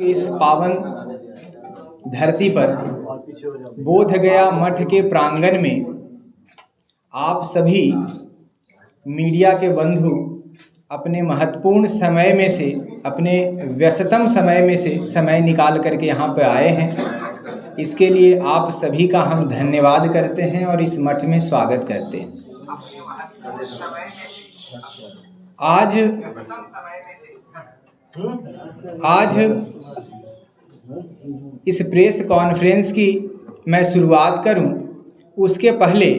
इस पावन धरती पर बोध गया मठ के प्रांगण में आप सभी मीडिया के बंधु अपने महत्वपूर्ण समय में से, अपने व्यस्ततम समय में से समय निकाल करके यहाँ पे आए हैं। इसके लिए आप सभी का हम धन्यवाद करते हैं और इस मठ में स्वागत करते हैं। आज इस प्रेस कॉन्फ्रेंस की मैं शुरुआत करूं, उसके पहले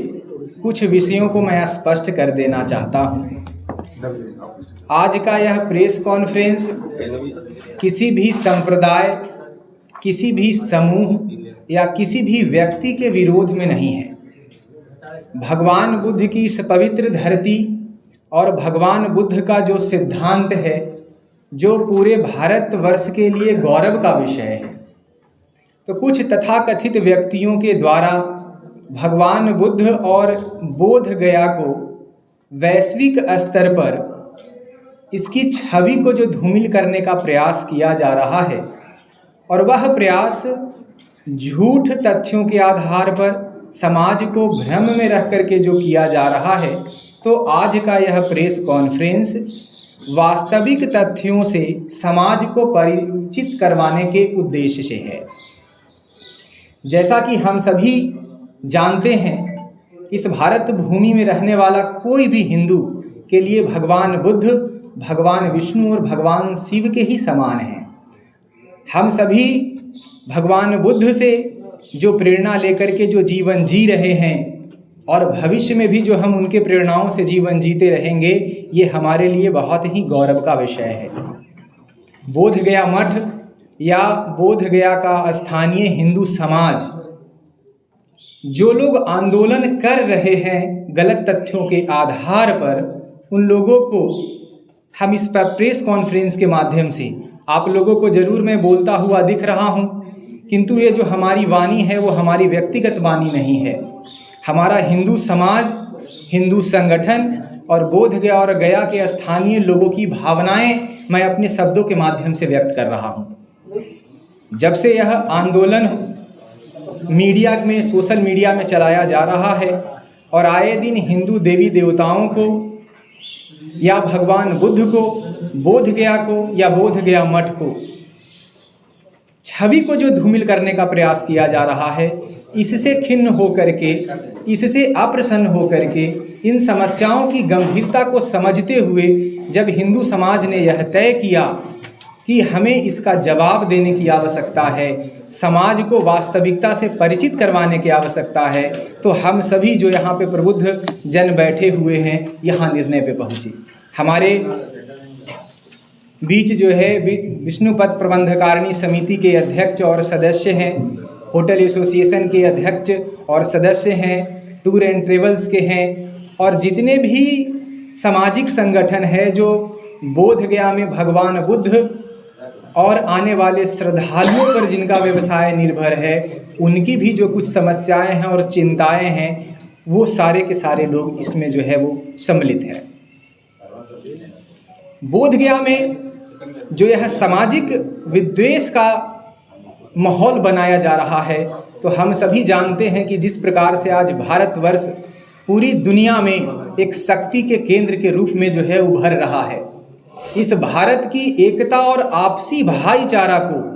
कुछ विषयों को मैं स्पष्ट कर देना चाहता हूं। आज का यह प्रेस कॉन्फ्रेंस किसी भी संप्रदाय, किसी भी समूह या किसी भी व्यक्ति के विरोध में नहीं है। भगवान बुद्ध की इस पवित्र धरती और भगवान बुद्ध का जो सिद्धांत है, जो पूरे भारतवर्ष के लिए गौरव का विषय है, तो कुछ तथाकथित व्यक्तियों के द्वारा भगवान बुद्ध और बोध गया को वैश्विक स्तर पर इसकी छवि को जो धूमिल करने का प्रयास किया जा रहा है, और वह प्रयास झूठ तथ्यों के आधार पर समाज को भ्रम में रख करके जो किया जा रहा है, तो आज का यह प्रेस कॉन्फ्रेंस वास्तविक तथ्यों से समाज को परिचित करवाने के उद्देश्य से है। जैसा कि हम सभी जानते हैं, इस भारत भूमि में रहने वाला कोई भी हिंदू के लिए भगवान बुद्ध, भगवान विष्णु और भगवान शिव के ही समान हैं। हम सभी भगवान बुद्ध से जो प्रेरणा लेकर के जो जीवन जी रहे हैं और भविष्य में भी जो हम उनके प्रेरणाओं से जीवन जीते रहेंगे, ये हमारे लिए बहुत ही गौरव का विषय है। बोध गया मठ या बोध गया का स्थानीय हिंदू समाज, जो लोग आंदोलन कर रहे हैं गलत तथ्यों के आधार पर, उन लोगों को हम इस प्रेस कॉन्फ्रेंस के माध्यम से आप लोगों को जरूर मैं बोलता हुआ दिख रहा हूं, किंतु ये जो हमारी वाणी है वो हमारी व्यक्तिगत वाणी नहीं है। हमारा हिंदू समाज, हिंदू संगठन और बोध गया और गया के स्थानीय लोगों की भावनाएं मैं अपने शब्दों के माध्यम से व्यक्त कर रहा हूं। जब से यह आंदोलन मीडिया में, सोशल मीडिया में चलाया जा रहा है और आए दिन हिंदू देवी देवताओं को या भगवान बुद्ध को, बोध गया को या बोध गया मठ को, छवि को जो धूमिल करने का प्रयास किया जा रहा है, इससे खिन्न होकर के, इससे अप्रसन्न होकर के, इन समस्याओं की गंभीरता को समझते हुए जब हिंदू समाज ने यह तय किया कि हमें इसका जवाब देने की आवश्यकता है, समाज को वास्तविकता से परिचित करवाने की आवश्यकता है, तो हम सभी जो यहाँ पे प्रबुद्ध जन बैठे हुए हैं, यहाँ निर्णय पे पहुँचे। हमारे बीच जो है विष्णु पथ प्रबंधकारिणी समिति के अध्यक्ष और सदस्य हैं, होटल एसोसिएशन के अध्यक्ष और सदस्य हैं, टूर एंड ट्रेवल्स के हैं, और जितने भी सामाजिक संगठन है जो बोध गया में भगवान बुद्ध और आने वाले श्रद्धालुओं पर जिनका व्यवसाय निर्भर है, उनकी भी जो कुछ समस्याएं हैं और चिंताएं हैं, वो सारे के सारे लोग इसमें जो है वो सम्मिलित हैं। बोध गया में जो यह सामाजिक विद्वेष का माहौल बनाया जा रहा है, तो हम सभी जानते हैं कि जिस प्रकार से आज भारतवर्ष पूरी दुनिया में एक शक्ति के केंद्र के रूप में जो है उभर रहा है, इस भारत की एकता और आपसी भाईचारा को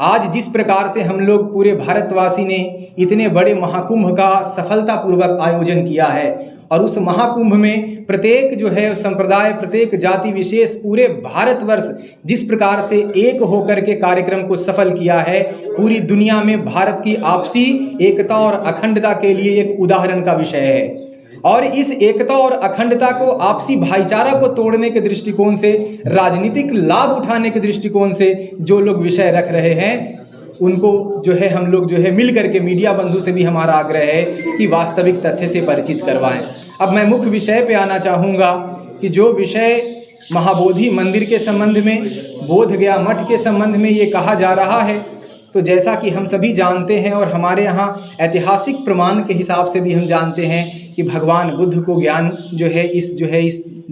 आज जिस प्रकार से हम लोग पूरे भारतवासी ने इतने बड़े महाकुंभ का सफलतापूर्वक आयोजन किया है, और उस महाकुंभ में प्रत्येक जो है संप्रदाय, प्रत्येक जाति विशेष, पूरे भारतवर्ष जिस प्रकार से एक होकर के कार्यक्रम को सफल किया है, पूरी दुनिया में भारत की आपसी एकता और अखंडता के लिए एक उदाहरण का विषय है। और इस एकता और अखंडता को, आपसी भाईचारा को तोड़ने के दृष्टिकोण से, राजनीतिक लाभ उठाने के दृष्टिकोण से जो लोग विषय रख रहे हैं, उनको जो है हम लोग जो है मिल करके, मीडिया बंधु से भी हमारा आग्रह है कि वास्तविक तथ्य से परिचित करवाएं। अब मैं मुख्य विषय पे आना चाहूँगा कि जो विषय महाबोधि मंदिर के संबंध में, बोध गया मठ के संबंध में ये कहा जा रहा है, तो जैसा कि हम सभी जानते हैं और हमारे यहाँ ऐतिहासिक प्रमाण के हिसाब से भी हम जानते हैं कि भगवान बुद्ध को ज्ञान जो है इस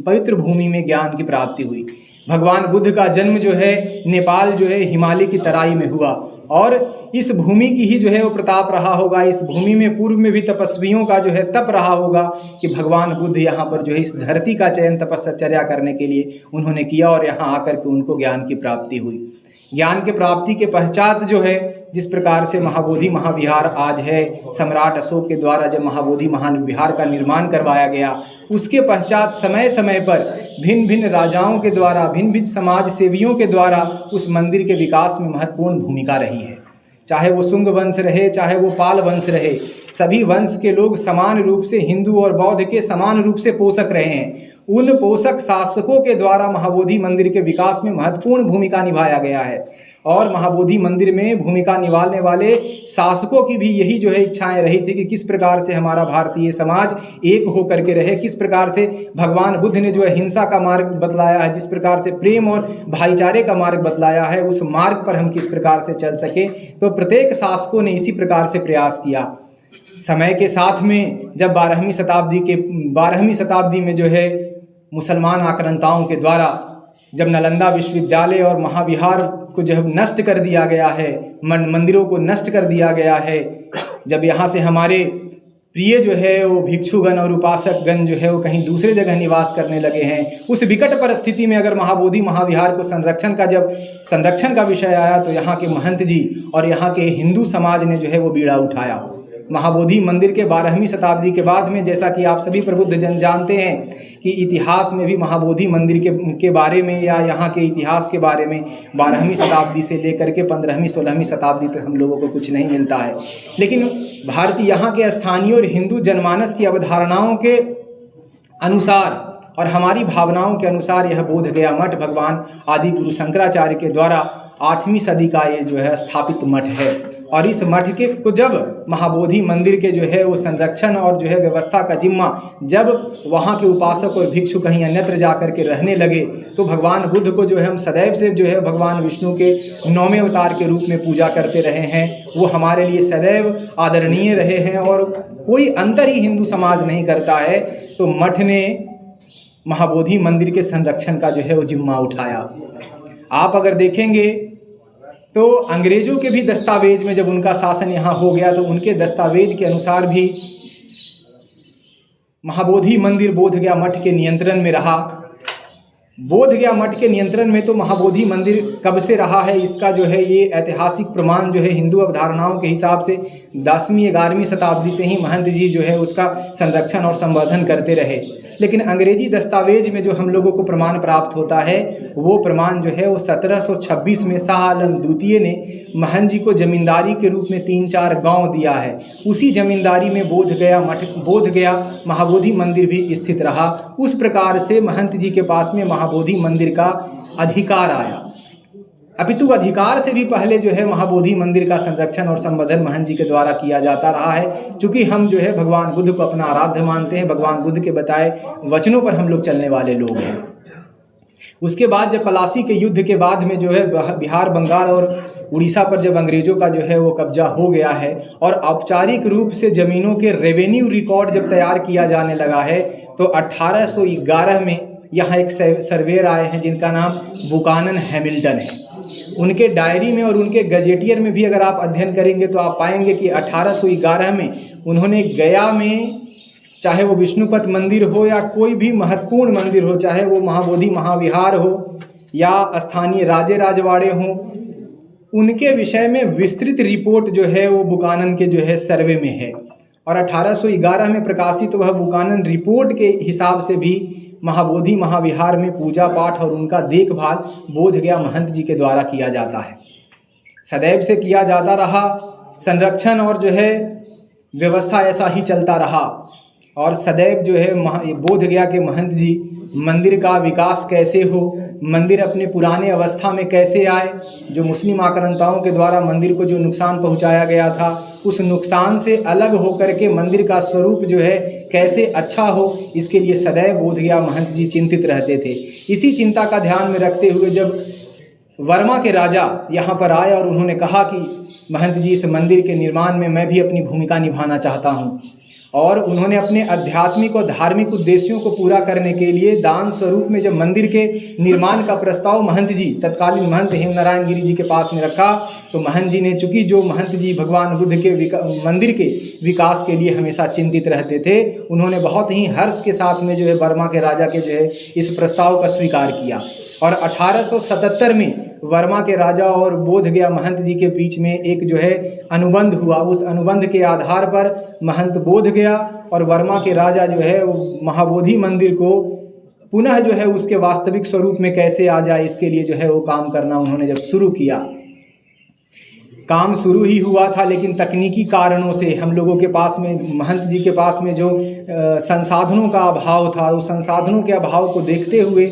पवित्र भूमि में ज्ञान की प्राप्ति हुई। भगवान बुद्ध का जन्म जो है नेपाल जो है हिमालय की तराई में हुआ, और इस भूमि की ही जो है वो प्रताप रहा होगा। इस भूमि में पूर्व में भी तपस्वियों का जो है तप रहा होगा कि भगवान बुद्ध यहाँ पर जो है इस धरती का चयन तपश्चर्या करने के लिए उन्होंने किया, और यहाँ आकर के उनको ज्ञान की प्राप्ति हुई। ज्ञान के प्राप्ति के पश्चात जो है जिस प्रकार से महाबोधि महाविहार आज है, सम्राट अशोक के द्वारा जब महाबोधि महाविहार का निर्माण करवाया गया, उसके पश्चात समय समय पर भिन्न भिन्न राजाओं के द्वारा, भिन्न भिन्न समाज सेवियों के द्वारा उस मंदिर के विकास में महत्वपूर्ण भूमिका रही है। चाहे वो शुंग वंश रहे, चाहे वो पाल वंश रहे, सभी वंश के लोग समान रूप से हिंदू और बौद्ध के समान रूप से पोषक रहे हैं। उन पोषक शासकों के द्वारा महाबोधि मंदिर के विकास में महत्वपूर्ण भूमिका निभाया गया है, और महाबोधि मंदिर में भूमिका निभाने वाले शासकों की भी यही जो है इच्छाएं रही थी कि किस प्रकार से हमारा भारतीय समाज एक हो करके रहे, किस प्रकार से भगवान बुद्ध ने जो है हिंसा का मार्ग बतलाया है, जिस प्रकार से प्रेम और भाईचारे का मार्ग बतलाया है, उस मार्ग पर हम किस प्रकार से चल सके। तो प्रत्येक शासकों ने इसी प्रकार से प्रयास किया। समय के साथ में जब 12वीं शताब्दी में जो है मुसलमान आक्रांताओं के द्वारा जब नालंदा विश्वविद्यालय और महाविहार को जब नष्ट कर दिया गया है, मंदिरों को नष्ट कर दिया गया है, जब यहाँ से हमारे प्रिय जो है वो भिक्षुगण और उपासकगण जो है वो कहीं दूसरे जगह निवास करने लगे हैं, उस विकट परिस्थिति में अगर महाबोधि महाविहार को संरक्षण का विषय आया तो यहाँ के महंत जी और यहाँ के हिंदू समाज ने जो है वो बीड़ा उठाया। महाबोधि मंदिर के 12वीं शताब्दी के बाद में, जैसा कि आप सभी प्रबुद्ध जन जानते हैं कि इतिहास में भी महाबोधि मंदिर के बारे में या यहाँ के इतिहास के बारे में 12वीं शताब्दी से लेकर के 15वीं 16वीं शताब्दी तक हम लोगों को कुछ नहीं मिलता है। लेकिन भारतीय यहाँ के स्थानीय और हिंदू जनमानस की अवधारणाओं के अनुसार और हमारी भावनाओं के अनुसार यह बोध गया मठ भगवान आदि गुरु शंकराचार्य के द्वारा 8वीं सदी का ये जो है स्थापित मठ है। और इस मठ के को जब महाबोधि मंदिर के जो है वो संरक्षण और जो है व्यवस्था का जिम्मा जब वहाँ के उपासक और भिक्षु कहीं अन्यत्र जा कर के रहने लगे, तो भगवान बुद्ध को जो है हम सदैव से जो है भगवान विष्णु के 9वें अवतार के रूप में पूजा करते रहे हैं। वो हमारे लिए सदैव आदरणीय रहे हैं और कोई अंतर ही हिंदू समाज नहीं करता है। तो मठ ने महाबोधि मंदिर के संरक्षण का जो है वो जिम्मा उठाया। आप अगर देखेंगे तो अंग्रेजों के भी दस्तावेज में जब उनका शासन यहाँ हो गया तो उनके दस्तावेज के अनुसार भी महाबोधि मंदिर बोधगया मठ के नियंत्रण में रहा। बोधगया मठ के नियंत्रण में तो महाबोधि मंदिर कब से रहा है, इसका जो है ये ऐतिहासिक प्रमाण जो है हिंदू अवधारणाओं के हिसाब से 10वीं 11वीं शताब्दी से ही महंत जी जो है उसका संरक्षण और संवर्धन करते रहे। लेकिन अंग्रेजी दस्तावेज में जो हम लोगों को प्रमाण प्राप्त होता है वो प्रमाण जो है वो 1726 में शाह आलम द्वितीय ने महंत जी को जमींदारी के रूप में 3-4 गांव दिया है। उसी जमींदारी में बोधगया महाबोधि मंदिर भी स्थित रहा। उस प्रकार से महंत जी के पास में महाबोधि मंदिर का अधिकार आया। अपितु अधिकार से भी पहले जो है महाबोधि मंदिर का संरक्षण और संवर्धन महंत जी के द्वारा किया जाता रहा है। चूँकि हम जो है भगवान बुद्ध को अपना आराध्य मानते हैं, भगवान बुद्ध के बताए वचनों पर हम लोग चलने वाले लोग हैं। उसके बाद जब पलासी के युद्ध के बाद में जो है बिहार, बंगाल और उड़ीसा पर जब अंग्रेजों का जो है वो कब्जा हो गया है और औपचारिक रूप से ज़मीनों के रेवेन्यू रिकॉर्ड जब तैयार किया जाने लगा है, तो 1811 में यहाँ एक सर्वेयर आए हैं जिनका नाम बुकानन हैमिल्टन है। उनके डायरी में और उनके गजेटियर में भी अगर आप अध्ययन करेंगे तो आप पाएंगे कि 1811 में उन्होंने गया में, चाहे वो विष्णुपद मंदिर हो या कोई भी महत्वपूर्ण मंदिर हो, चाहे वो महाबोधि महाविहार हो या स्थानीय राजे राजवाड़े हों, उनके विषय में विस्तृत रिपोर्ट जो है वो बुकानन के जो है सर्वे में है। और 1811 में प्रकाशित वह बुकानन रिपोर्ट के हिसाब से भी महाबोधि महाविहार में पूजा पाठ और उनका देखभाल बोधगया महंत जी के द्वारा किया जाता है। सदैव से किया जाता रहा। संरक्षण और जो है व्यवस्था ऐसा ही चलता रहा और सदैव जो है बोधगया के महंत जी मंदिर का विकास कैसे हो, मंदिर अपने पुराने अवस्था में कैसे आए, जो मुस्लिम आक्रांताओं के द्वारा मंदिर को जो नुकसान पहुंचाया गया था उस नुकसान से अलग होकर के मंदिर का स्वरूप जो है कैसे अच्छा हो, इसके लिए सदैव बोधगया महंत जी चिंतित रहते थे। इसी चिंता का ध्यान में रखते हुए जब वर्मा के राजा यहाँ पर आए और उन्होंने कहा कि महंत जी इस मंदिर के निर्माण में मैं भी अपनी भूमिका निभाना चाहता हूँ, और उन्होंने अपने आध्यात्मिक और धार्मिक उद्देश्यों को पूरा करने के लिए दान स्वरूप में जब मंदिर के निर्माण का प्रस्ताव महंत जी, तत्कालीन महंत हेमनारायण गिरी जी के पास में रखा, तो महंत जी ने, चूंकि जो महंत जी भगवान बुद्ध के मंदिर के विकास के लिए हमेशा चिंतित रहते थे, उन्होंने बहुत ही हर्ष के साथ में जो है बर्मा के राजा के जो है इस प्रस्ताव का स्वीकार किया। और 1877 में वर्मा के राजा और बोधगया महंत जी के बीच में एक जो है अनुबंध हुआ। उस अनुबंध के आधार पर महंत बोधगया और वर्मा के राजा जो है वो महाबोधि मंदिर को पुनः जो है उसके वास्तविक स्वरूप में कैसे आ जाए, इसके लिए जो है वो काम करना उन्होंने जब शुरू किया। काम शुरू ही हुआ था, लेकिन तकनीकी कारणों से हम लोगों के पास में, महंत जी के पास में जो संसाधनों का अभाव था, उस संसाधनों के अभाव को देखते हुए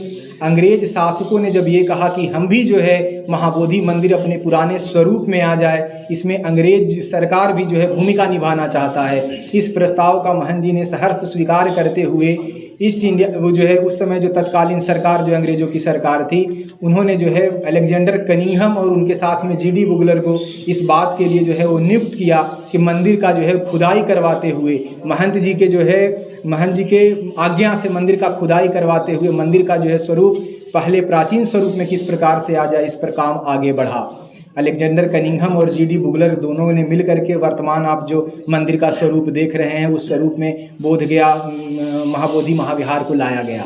अंग्रेज शासकों ने जब ये कहा कि हम भी जो है महाबोधि मंदिर अपने पुराने स्वरूप में आ जाए, इसमें अंग्रेज सरकार भी जो है भूमिका निभाना चाहता है। इस प्रस्ताव का महंत जी ने सहर्ष स्वीकार करते हुए ईस्ट इंडिया, वो जो है उस समय जो तत्कालीन सरकार जो अंग्रेजों की सरकार थी, उन्होंने जो है अलेक्जेंडर कनिंघम और उनके साथ में जीडी बुगलर को इस बात के लिए जो है वो नियुक्त किया कि मंदिर का जो है खुदाई करवाते हुए, महंत जी के जो है महंत जी के आज्ञा से मंदिर का खुदाई करवाते हुए मंदिर का जो है स्वरूप पहले प्राचीन स्वरूप में किस प्रकार से आ जाए, इस पर काम आगे बढ़ा। अलेक्जेंडर कनिंघम और जीडी बुगलर दोनों ने मिल करके वर्तमान आप जो मंदिर का स्वरूप देख रहे हैं, उस स्वरूप में बोधगया महाबोधि महाविहार को लाया गया।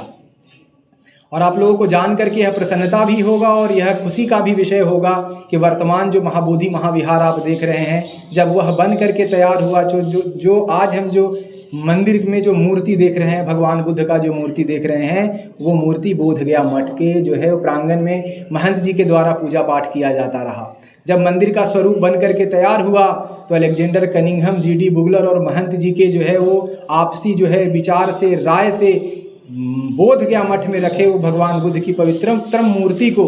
और आप लोगों को जान करके यह प्रसन्नता भी होगा और यह खुशी का भी विषय होगा कि वर्तमान जो महाबोधि महाविहार आप देख रहे हैं, जब वह बन करके तैयार हुआ, जो आज हम जो मंदिर में जो मूर्ति देख रहे हैं, भगवान बुद्ध का जो मूर्ति देख रहे हैं, वो मूर्ति बोधगया मठ के जो है प्रांगण में महंत जी के द्वारा पूजा पाठ किया जाता रहा। जब मंदिर का स्वरूप बन करके तैयार हुआ तो अलेक्जेंडर कनिंघम, जीडी बुगलर और महंत जी के जो है वो आपसी जो है विचार से, राय से बोधगया मठ में रखे वो भगवान बुद्ध की पवित्रतम मूर्ति को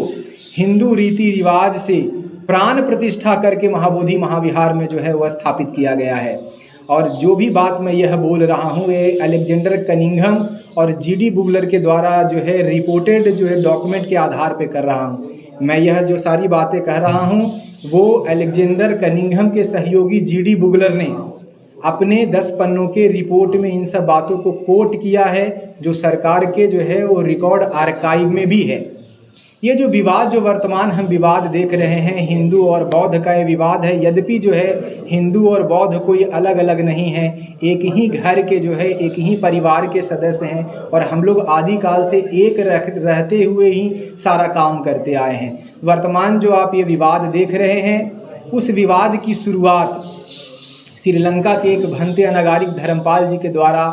हिंदू रीति रिवाज से प्राण प्रतिष्ठा करके महाबोधि महाविहार में जो है वह स्थापित किया गया है। और जो भी बात मैं यह बोल रहा हूँ, ये अलेक्जेंडर कनिंघम और जीडी बुगलर के द्वारा जो है रिपोर्टेड जो है डॉक्यूमेंट के आधार पे कर रहा हूँ। मैं यह जो सारी बातें कह रहा हूँ वो अलेक्जेंडर कनिंघम के सहयोगी जीडी बुगलर ने अपने 10 पन्नों के रिपोर्ट में इन सब बातों को कोट किया है, जो सरकार के जो है वो रिकॉर्ड आर्काइव में भी है। ये जो विवाद, जो वर्तमान हम विवाद देख रहे हैं, हिंदू और बौद्ध का ये विवाद है। यद्यपि जो है हिंदू और बौद्ध कोई अलग अलग नहीं है, एक ही घर के जो है एक ही परिवार के सदस्य हैं और हम लोग आदिकाल से एक रहते हुए ही सारा काम करते आए हैं। वर्तमान जो आप ये विवाद देख रहे हैं, उस विवाद की शुरुआत श्रीलंका के एक भंते अनागारिक धर्मपाल जी के द्वारा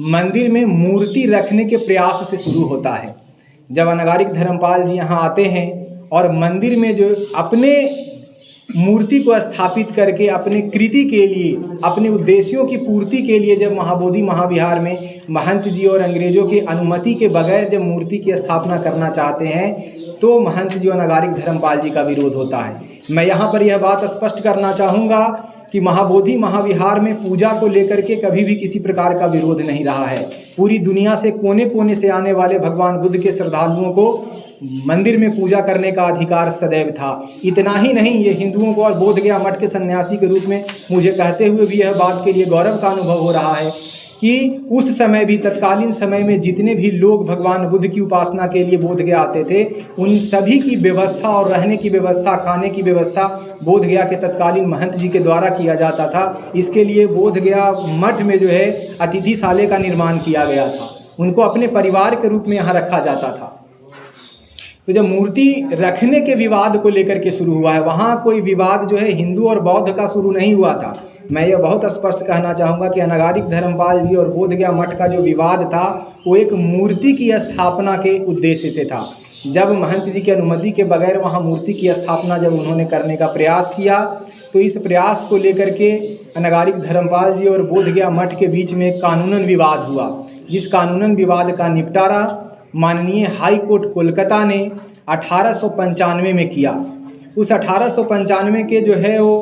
मंदिर में मूर्ति रखने के प्रयास से शुरू होता है। जब अनागारिक धर्मपाल जी यहाँ आते हैं और मंदिर में जो अपने मूर्ति को स्थापित करके अपने कृति के लिए, अपने उद्देश्यों की पूर्ति के लिए जब महाबोधि महाविहार में महंत जी और अंग्रेजों की अनुमति के बगैर जब मूर्ति की स्थापना करना चाहते हैं, तो महंत जी और अनागारिक धर्मपाल जी का विरोध होता है। मैं यहाँ पर यह बात स्पष्ट करना चाहूँगा कि महाबोधि महाविहार में पूजा को लेकर के कभी भी किसी प्रकार का विरोध नहीं रहा है। पूरी दुनिया से कोने कोने से आने वाले भगवान बुद्ध के श्रद्धालुओं को मंदिर में पूजा करने का अधिकार सदैव था। इतना ही नहीं, ये हिंदुओं को और बोधगया मठ के सन्यासी के रूप में मुझे कहते हुए भी यह बात के लिए गौरव का अनुभव हो रहा है कि उस समय भी, तत्कालीन समय में जितने भी लोग भगवान बुद्ध की उपासना के लिए बोधगया आते थे, उन सभी की व्यवस्था और रहने की व्यवस्था, खाने की व्यवस्था बोधगया के तत्कालीन महंत जी के द्वारा किया जाता था। इसके लिए बोधगया मठ में जो है अतिथिशाला का निर्माण किया गया था। उनको अपने परिवार के रूप में यहाँ रखा जाता था। तो जब मूर्ति रखने के विवाद को लेकर के शुरू हुआ है, वहाँ कोई विवाद जो है हिंदू और बौद्ध का शुरू नहीं हुआ था। मैं ये बहुत स्पष्ट कहना चाहूँगा कि अनागारिक धर्मपाल जी और बोधगया मठ का जो विवाद था वो एक मूर्ति की स्थापना के उद्देश्य से था। जब महंत जी की अनुमति के बगैर वहाँ मूर्ति की स्थापना जब उन्होंने करने का प्रयास किया, तो इस प्रयास को लेकर के अनागारिक धर्मपाल जी और बोधगया मठ के बीच में कानूनन विवाद हुआ, जिस कानूनन विवाद का निपटारा माननीय हाई कोर्ट कोलकाता ने 1895 में किया। उस 1895 के जो है वो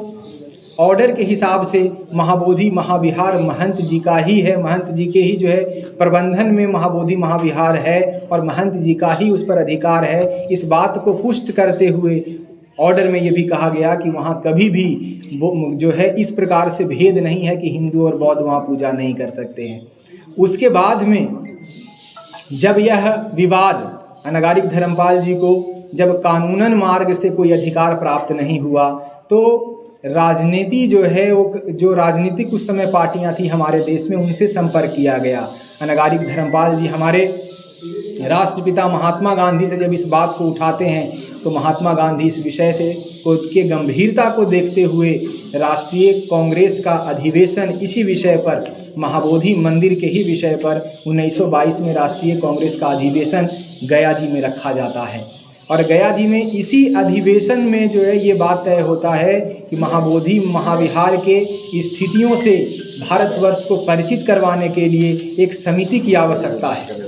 ऑर्डर के हिसाब से महाबोधि महाविहार महंत जी का ही है, महंत जी के ही जो है प्रबंधन में महाबोधि महाविहार है और महंत जी का ही उस पर अधिकार है। इस बात को पुष्ट करते हुए ऑर्डर में ये भी कहा गया कि वहाँ कभी भी जो है इस प्रकार से भेद नहीं है कि हिंदू और बौद्ध वहाँ पूजा नहीं कर सकते हैं। उसके बाद में जब यह विवाद अनागारिक धर्मपाल जी को जब कानूनन मार्ग से कोई अधिकार प्राप्त नहीं हुआ तो राजनीति जो है वो जो राजनीतिक उस समय पार्टियां थी हमारे देश में उनसे संपर्क किया गया। अनागारिक धर्मपाल जी हमारे राष्ट्रपिता महात्मा गांधी से जब इस बात को उठाते हैं तो महात्मा गांधी इस विषय से के गंभीरता को देखते हुए राष्ट्रीय कांग्रेस का अधिवेशन इसी विषय पर महाबोधि मंदिर के ही विषय पर 1922 में राष्ट्रीय कांग्रेस का अधिवेशन गया जी में रखा जाता है। और गया जी में इसी अधिवेशन में जो है ये बात तय होता है कि महाबोधि महाविहार के स्थितियों से भारतवर्ष को परिचित करवाने के लिए एक समिति की आवश्यकता है।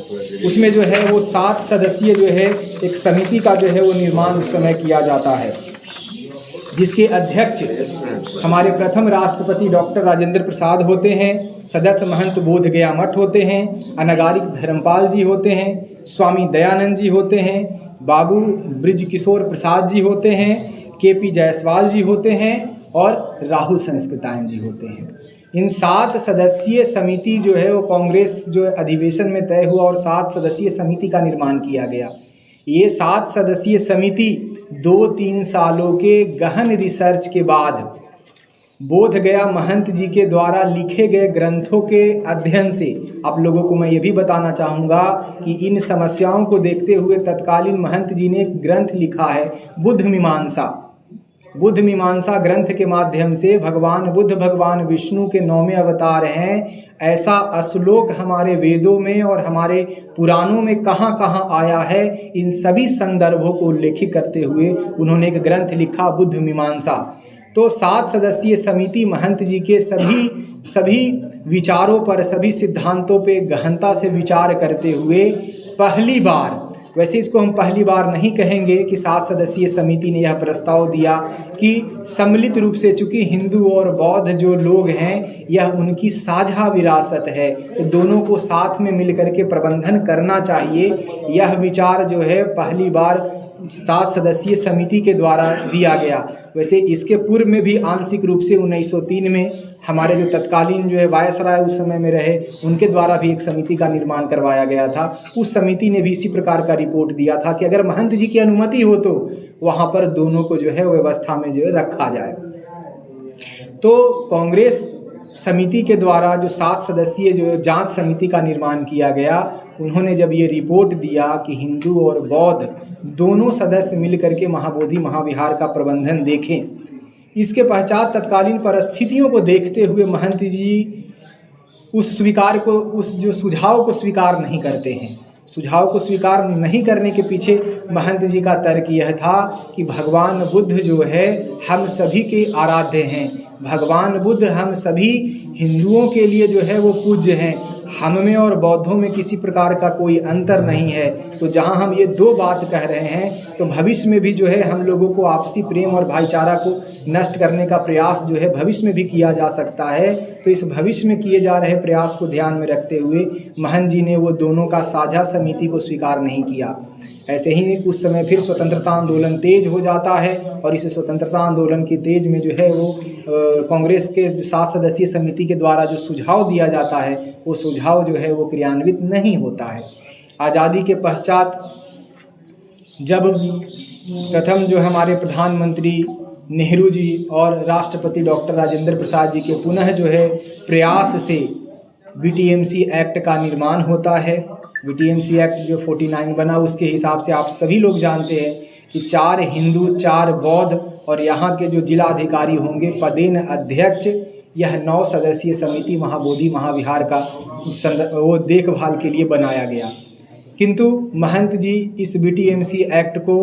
उसमें जो है वो 7 सदस्यीय जो है एक समिति का जो है वो निर्माण उस समय किया जाता है, जिसके अध्यक्ष हमारे प्रथम राष्ट्रपति डॉक्टर राजेंद्र प्रसाद होते हैं, सदस्य महंत बोध गया मठ होते हैं, अनागारिक धर्मपाल जी होते हैं, स्वामी दयानंद जी होते हैं, बाबू ब्रिज किशोर प्रसाद जी होते हैं, केपी जायसवाल जी होते हैं और राहुल संस्कृतायन जी होते हैं। इन 7 सदस्यीय समिति जो है वो कांग्रेस जो अधिवेशन में तय हुआ और 7 सदस्यीय समिति का निर्माण किया गया। ये 7 सदस्यीय समिति 2-3 सालों के गहन रिसर्च के बाद बोध गया महंत जी के द्वारा लिखे गए ग्रंथों के अध्ययन से, आप लोगों को मैं ये भी बताना चाहूँगा कि इन समस्याओं को देखते हुए तत्कालीन महंत जी ने एक ग्रंथ लिखा है बुद्ध मीमांसा। बुद्ध मीमांसा ग्रंथ के माध्यम से भगवान बुद्ध भगवान विष्णु के 9वें अवतार हैं ऐसा श्लोक हमारे वेदों में और हमारे पुराणों में कहाँ कहाँ आया है, इन सभी संदर्भों को उल्लेखित करते हुए उन्होंने एक ग्रंथ लिखा बुद्ध मीमांसा। तो 7 सदस्यीय समिति महंत जी के सभी विचारों पर, सभी सिद्धांतों पे गहनता से विचार करते हुए पहली बार, वैसे इसको हम पहली बार नहीं कहेंगे कि 7 सदस्यीय समिति ने यह प्रस्ताव दिया कि सम्मिलित रूप से, चूंकि हिंदू और बौद्ध जो लोग हैं यह उनकी साझा विरासत है, तो दोनों को साथ में मिलकर के प्रबंधन करना चाहिए। यह विचार जो है पहली बार 7 सदस्यीय समिति के द्वारा दिया गया। वैसे इसके पूर्व में भी आंशिक रूप से 1903 में हमारे जो तत्कालीन जो है वायसराय उस समय में रहे उनके द्वारा भी एक समिति का निर्माण करवाया गया था। उस समिति ने भी इसी प्रकार का रिपोर्ट दिया था कि अगर महंत जी की अनुमति हो तो वहाँ पर दोनों को जो है व्यवस्था में जो है रखा जाए। तो कांग्रेस समिति के द्वारा जो 7 सदस्यीय जो जांच समिति का निर्माण किया गया, उन्होंने जब ये रिपोर्ट दिया कि हिंदू और बौद्ध दोनों सदस्य मिलकर के महाबोधि महाविहार का प्रबंधन देखें, इसके पश्चात तत्कालीन परिस्थितियों को देखते हुए महंत जी उस जो सुझाव को स्वीकार नहीं करते हैं। सुझाव को स्वीकार नहीं करने के पीछे महंत जी का तर्क यह था कि भगवान बुद्ध जो है हम सभी के आराध्य हैं, भगवान बुद्ध हम सभी हिंदुओं के लिए जो है वो पूज्य हैं, हम में और बौद्धों में किसी प्रकार का कोई अंतर नहीं है। तो जहां हम ये 2 बात कह रहे हैं तो भविष्य में भी जो है हम लोगों को आपसी प्रेम और भाईचारा को नष्ट करने का प्रयास जो है भविष्य में भी किया जा सकता है। तो इस भविष्य में किए जा रहे प्रयास को ध्यान में रखते हुए महंत जी ने वो दोनों का साझा समिति को स्वीकार नहीं किया। ऐसे ही उस समय फिर स्वतंत्रता आंदोलन तेज हो जाता है और इस स्वतंत्रता आंदोलन की तेज में जो है वो कांग्रेस के 7 सदस्यीय समिति के द्वारा जो सुझाव दिया जाता है वो सुझाव जो है वो क्रियान्वित नहीं होता है। आज़ादी के पश्चात जब प्रथम जो हमारे प्रधानमंत्री नेहरू जी और राष्ट्रपति डॉक्टर राजेंद्र प्रसाद जी के पुनः जो है प्रयास से BTMC एक्ट का निर्माण होता है। BTMC एक्ट जो 49 बना उसके हिसाब से आप सभी लोग जानते हैं कि 4 हिंदू 4 बौद्ध और यहाँ के जो जिलाधिकारी होंगे पदेन अध्यक्ष, यह 9 सदस्यीय समिति महाबोधि महाविहार का वो देखभाल के लिए बनाया गया। किंतु महंत जी इस BTMC एक्ट को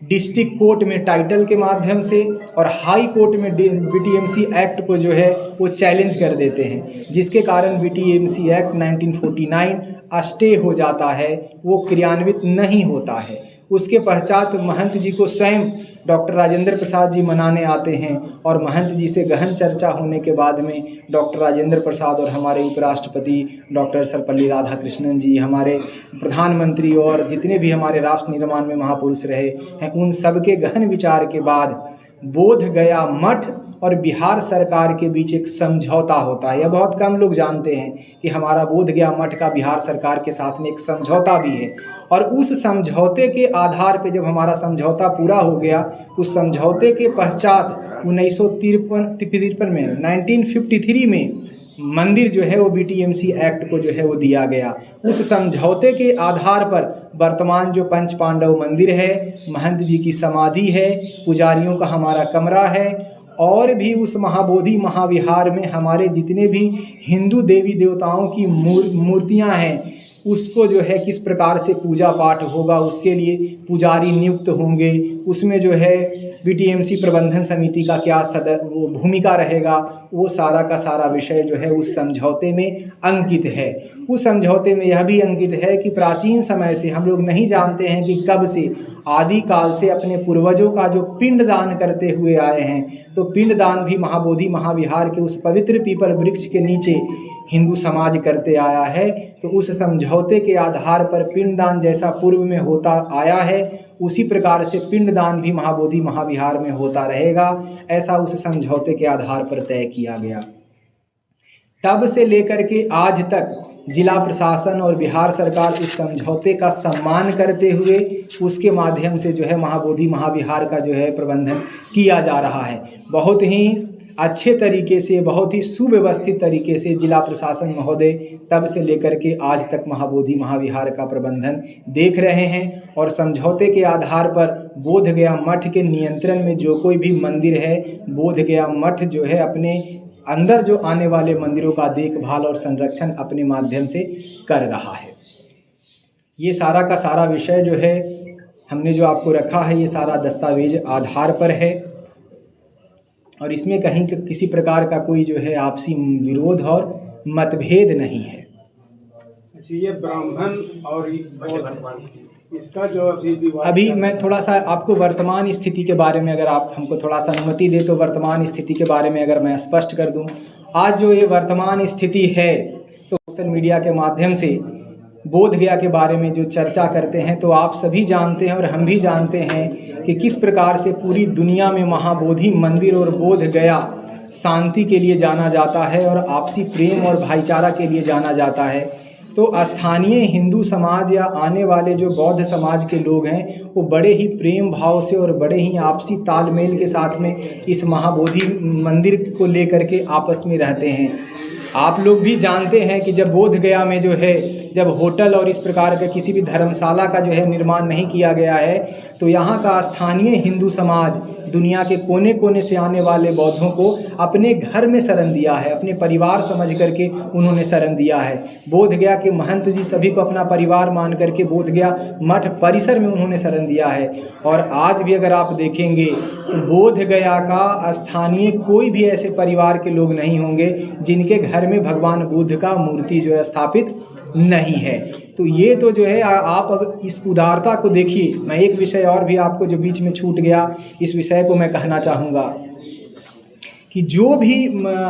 डिस्ट्रिक्ट कोर्ट में टाइटल के माध्यम से और हाई कोर्ट में BTMC एक्ट को जो है वो चैलेंज कर देते हैं, जिसके कारण BTMC एक्ट 1949 स्टे हो जाता है, वो क्रियान्वित नहीं होता है। उसके पश्चात महंत जी को स्वयं डॉक्टर राजेंद्र प्रसाद जी मनाने आते हैं और महंत जी से गहन चर्चा होने के बाद में डॉक्टर राजेंद्र प्रसाद और हमारे उपराष्ट्रपति डॉक्टर सर्वपल्ली राधाकृष्णन जी, हमारे प्रधानमंत्री और जितने भी हमारे राष्ट्र निर्माण में महापुरुष रहे हैं, उन सबके गहन विचार के बाद बोध गया मठ और बिहार सरकार के बीच एक समझौता होता है। यह बहुत कम लोग जानते हैं कि हमारा बोध गया मठ का बिहार सरकार के साथ में एक समझौता भी है। और उस समझौते के आधार पे जब हमारा समझौता पूरा हो गया, उस समझौते के पश्चात 1953 में 1953 में मंदिर जो है वो BTMC एक्ट को जो है वो दिया गया। उस समझौते के आधार पर वर्तमान जो पंच पांडव मंदिर है, महंत जी की समाधि है, पुजारियों का हमारा कमरा है और भी उस महाबोधि महाविहार में हमारे जितने भी हिंदू देवी देवताओं की मूर्तियां हैं, उसको जो है किस प्रकार से पूजा पाठ होगा, उसके लिए पुजारी नियुक्त होंगे, उसमें जो है BTMC प्रबंधन समिति का क्या वो भूमिका रहेगा, वो सारा का सारा विषय जो है उस समझौते में अंकित है। उस समझौते में यह भी अंकित है कि प्राचीन समय से हम लोग नहीं जानते हैं कि कब से, आदिकाल से अपने पूर्वजों का जो पिंडदान करते हुए आए हैं, तो पिंडदान भी महाबोधि महाविहार के उस पवित्र पीपल वृक्ष के नीचे हिंदू समाज करते आया है। तो उस समझौते के आधार पर पिंडदान जैसा पूर्व में होता आया है, उसी प्रकार से पिंडदान भी महाबोधि महाविहार में होता रहेगा, ऐसा उस समझौते के आधार पर तय किया गया। तब से लेकर के आज तक जिला प्रशासन और बिहार सरकार उस समझौते का सम्मान करते हुए उसके माध्यम से जो है महाबोधि महाविहार का जो है प्रबंधन किया जा रहा है। बहुत ही अच्छे तरीके से, बहुत ही सुव्यवस्थित तरीके से जिला प्रशासन महोदय तब से लेकर के आज तक महाबोधि महाविहार का प्रबंधन देख रहे हैं। और समझौते के आधार पर बोध गया मठ के नियंत्रण में जो कोई भी मंदिर है, बोध गया मठ जो है अपने अंदर जो आने वाले मंदिरों का देखभाल और संरक्षण अपने माध्यम से कर रहा है। ये सारा का सारा विषय जो है हमने जो आपको रखा है, ये सारा दस्तावेज आधार पर है और इसमें कहीं किसी प्रकार का कोई जो है आपसी विरोध और मतभेद नहीं है। अच्छा, ये ब्राह्मण और इसका जो अभी मैं थोड़ा सा आपको वर्तमान स्थिति के बारे में, अगर आप हमको थोड़ा सा अनुमति दे तो वर्तमान स्थिति के बारे में अगर मैं स्पष्ट कर दूं। आज जो ये वर्तमान स्थिति है, तो सोशल मीडिया के माध्यम से बोध गया के बारे में जो चर्चा करते हैं, तो आप सभी जानते हैं और हम भी जानते हैं कि किस प्रकार से पूरी दुनिया में महाबोधि मंदिर और बोध गया शांति के लिए जाना जाता है और आपसी प्रेम और भाईचारा के लिए जाना जाता है। तो स्थानीय हिंदू समाज या आने वाले जो बौद्ध समाज के लोग हैं, वो बड़े ही प्रेम भाव से और बड़े ही आपसी तालमेल के साथ में इस महाबोधि मंदिर को लेकर के आपस में रहते हैं। आप लोग भी जानते हैं कि जब बोध गया में जो है, जब होटल और इस प्रकार का किसी भी धर्मशाला का जो है निर्माण नहीं किया गया है, तो यहाँ का स्थानीय हिंदू समाज दुनिया के कोने कोने से आने वाले बौद्धों को अपने घर में शरण दिया है, अपने परिवार समझ करके उन्होंने शरण दिया है। बोध गया के महंत जी सभी को अपना परिवार मान करके बोध गया मठ परिसर में उन्होंने शरण दिया है। और आज भी अगर आप देखेंगे तो बोध गया का स्थानीय कोई भी ऐसे परिवार के लोग नहीं होंगे जिनके घर में भगवान बुद्ध का मूर्ति जो है स्थापित नहीं है। तो ये तो जो है आप अब इस उदारता को देखिए। मैं एक विषय और भी आपको जो बीच में छूट गया, इस विषय को मैं कहना चाहूँगा कि जो भी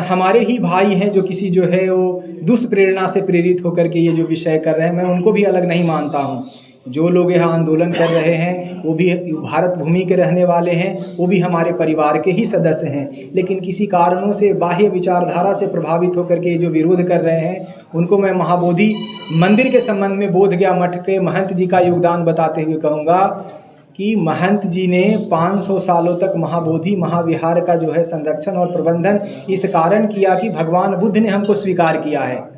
हमारे ही भाई हैं जो किसी जो है वो दुष्प्रेरणा से प्रेरित होकर के ये जो विषय कर रहे हैं, मैं उनको भी अलग नहीं मानता हूँ। जो लोग यहाँ आंदोलन कर रहे हैं वो भी भारत भूमि के रहने वाले हैं, वो भी हमारे परिवार के ही सदस्य हैं, लेकिन किसी कारणों से बाह्य विचारधारा से प्रभावित होकर के जो विरोध कर रहे हैं, उनको मैं महाबोधि मंदिर के संबंध में बोध गया मठ के महंत जी का योगदान बताते हुए कहूँगा कि महंत जी ने 500 सालों तक महाबोधि महाविहार का जो है संरक्षण और प्रबंधन इस कारण किया कि भगवान बुद्ध ने हमको स्वीकार किया है।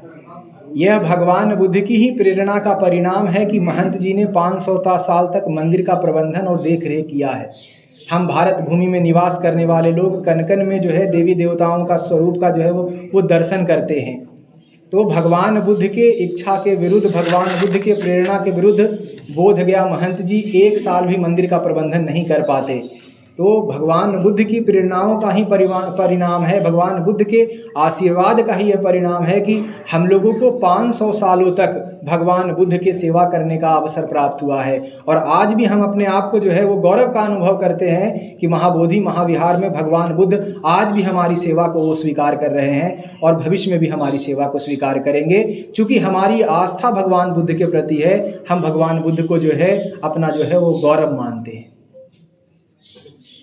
यह भगवान बुद्ध की ही प्रेरणा का परिणाम है कि महंत जी ने 500 साल तक मंदिर का प्रबंधन और देख रेख किया है। हम भारत भूमि में निवास करने वाले लोग कन कन में जो है देवी देवताओं का स्वरूप का जो है वो दर्शन करते हैं। तो भगवान बुद्ध के इच्छा के विरुद्ध, भगवान बुद्ध के प्रेरणा के विरुद्ध बोध गया महंत जी 1 साल भी मंदिर का प्रबंधन नहीं कर पाते। तो भगवान बुद्ध की प्रेरणाओं का ही परिणाम है, भगवान बुद्ध के आशीर्वाद का ही यह परिणाम है कि हम लोगों को 500 सालों तक भगवान बुद्ध के सेवा करने का अवसर प्राप्त हुआ है। और आज भी हम अपने आप को जो है वो गौरव का अनुभव करते हैं कि महाबोधि महाविहार में भगवान बुद्ध आज भी हमारी सेवा को वो स्वीकार कर रहे हैं और भविष्य में भी हमारी सेवा को स्वीकार करेंगे। चूँकि हमारी आस्था भगवान बुद्ध के प्रति है, हम भगवान बुद्ध को जो है अपना जो है वो गौरव मानते हैं।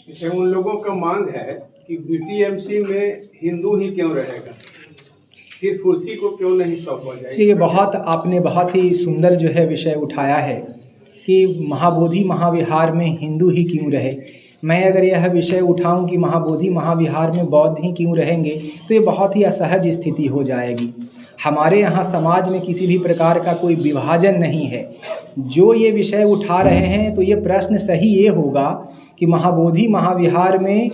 जैसे उन लोगों का मांग है कि बीटीएमसी में हिंदू ही क्यों रहेगा, सिर्फ उसी को क्यों नहीं सौंपा जाए। ये आपने बहुत ही सुंदर जो है विषय उठाया है कि महाबोधि महाविहार में हिंदू ही क्यों रहे। मैं अगर यह विषय उठाऊं कि महाबोधि महाविहार में बौद्ध ही क्यों रहेंगे तो ये बहुत ही असहज स्थिति हो जाएगी। हमारे यहाँ समाज में किसी भी प्रकार का कोई विभाजन नहीं है। जो ये विषय उठा रहे हैं तो ये प्रश्न सही ये होगा कि महाबोधि महाविहार में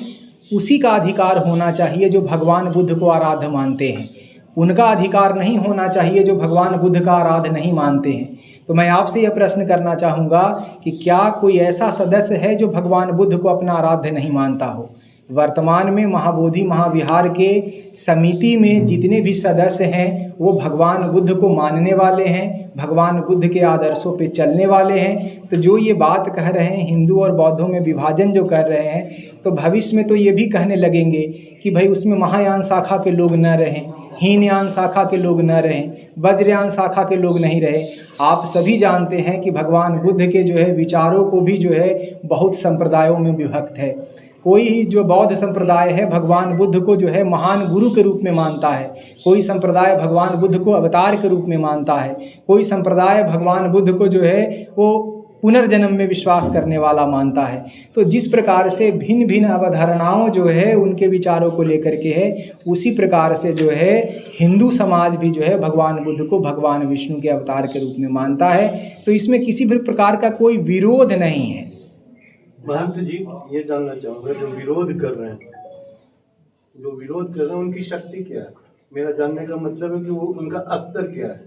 उसी का अधिकार होना चाहिए जो भगवान बुद्ध को आराध्य मानते हैं, उनका अधिकार नहीं होना चाहिए जो भगवान बुद्ध का आराध्य नहीं मानते हैं। तो मैं आपसे यह प्रश्न करना चाहूँगा कि क्या कोई ऐसा सदस्य है जो भगवान बुद्ध को अपना आराध्य नहीं मानता हो। वर्तमान में महाबोधि महाविहार के समिति में जितने भी सदस्य हैं वो भगवान बुद्ध को मानने वाले हैं, भगवान बुद्ध के आदर्शों पे चलने वाले हैं। तो जो ये बात कह रहे हैं हिंदू और बौद्धों में विभाजन जो कर रहे हैं, तो भविष्य में तो ये भी कहने लगेंगे कि भाई उसमें महायान शाखा के लोग न रहें, हीनयान शाखा के लोग न रहें, वज्रयान शाखा के लोग नहीं रहे। आप सभी जानते हैं कि भगवान बुद्ध के जो है विचारों को भी जो है बहुत संप्रदायों में विभक्त है। कोई जो बौद्ध संप्रदाय है भगवान बुद्ध को जो है महान गुरु के रूप में मानता है, कोई संप्रदाय भगवान बुद्ध को अवतार के रूप में मानता है, कोई संप्रदाय भगवान बुद्ध को जो है वो पुनर्जन्म में विश्वास करने वाला मानता है। तो जिस प्रकार से भिन्न भिन्न अवधारणाओं जो है उनके विचारों को लेकर के है, उसी प्रकार से जो है हिंदू समाज भी जो है भगवान बुद्ध को भगवान विष्णु के अवतार के रूप में मानता है। तो इसमें किसी भी प्रकार का कोई विरोध नहीं है। महंत जी, ये जानना चाहूँगा जो विरोध कर रहे हैं उनकी शक्ति क्या है। मेरा जानने का मतलब है कि वो उनका स्तर क्या है,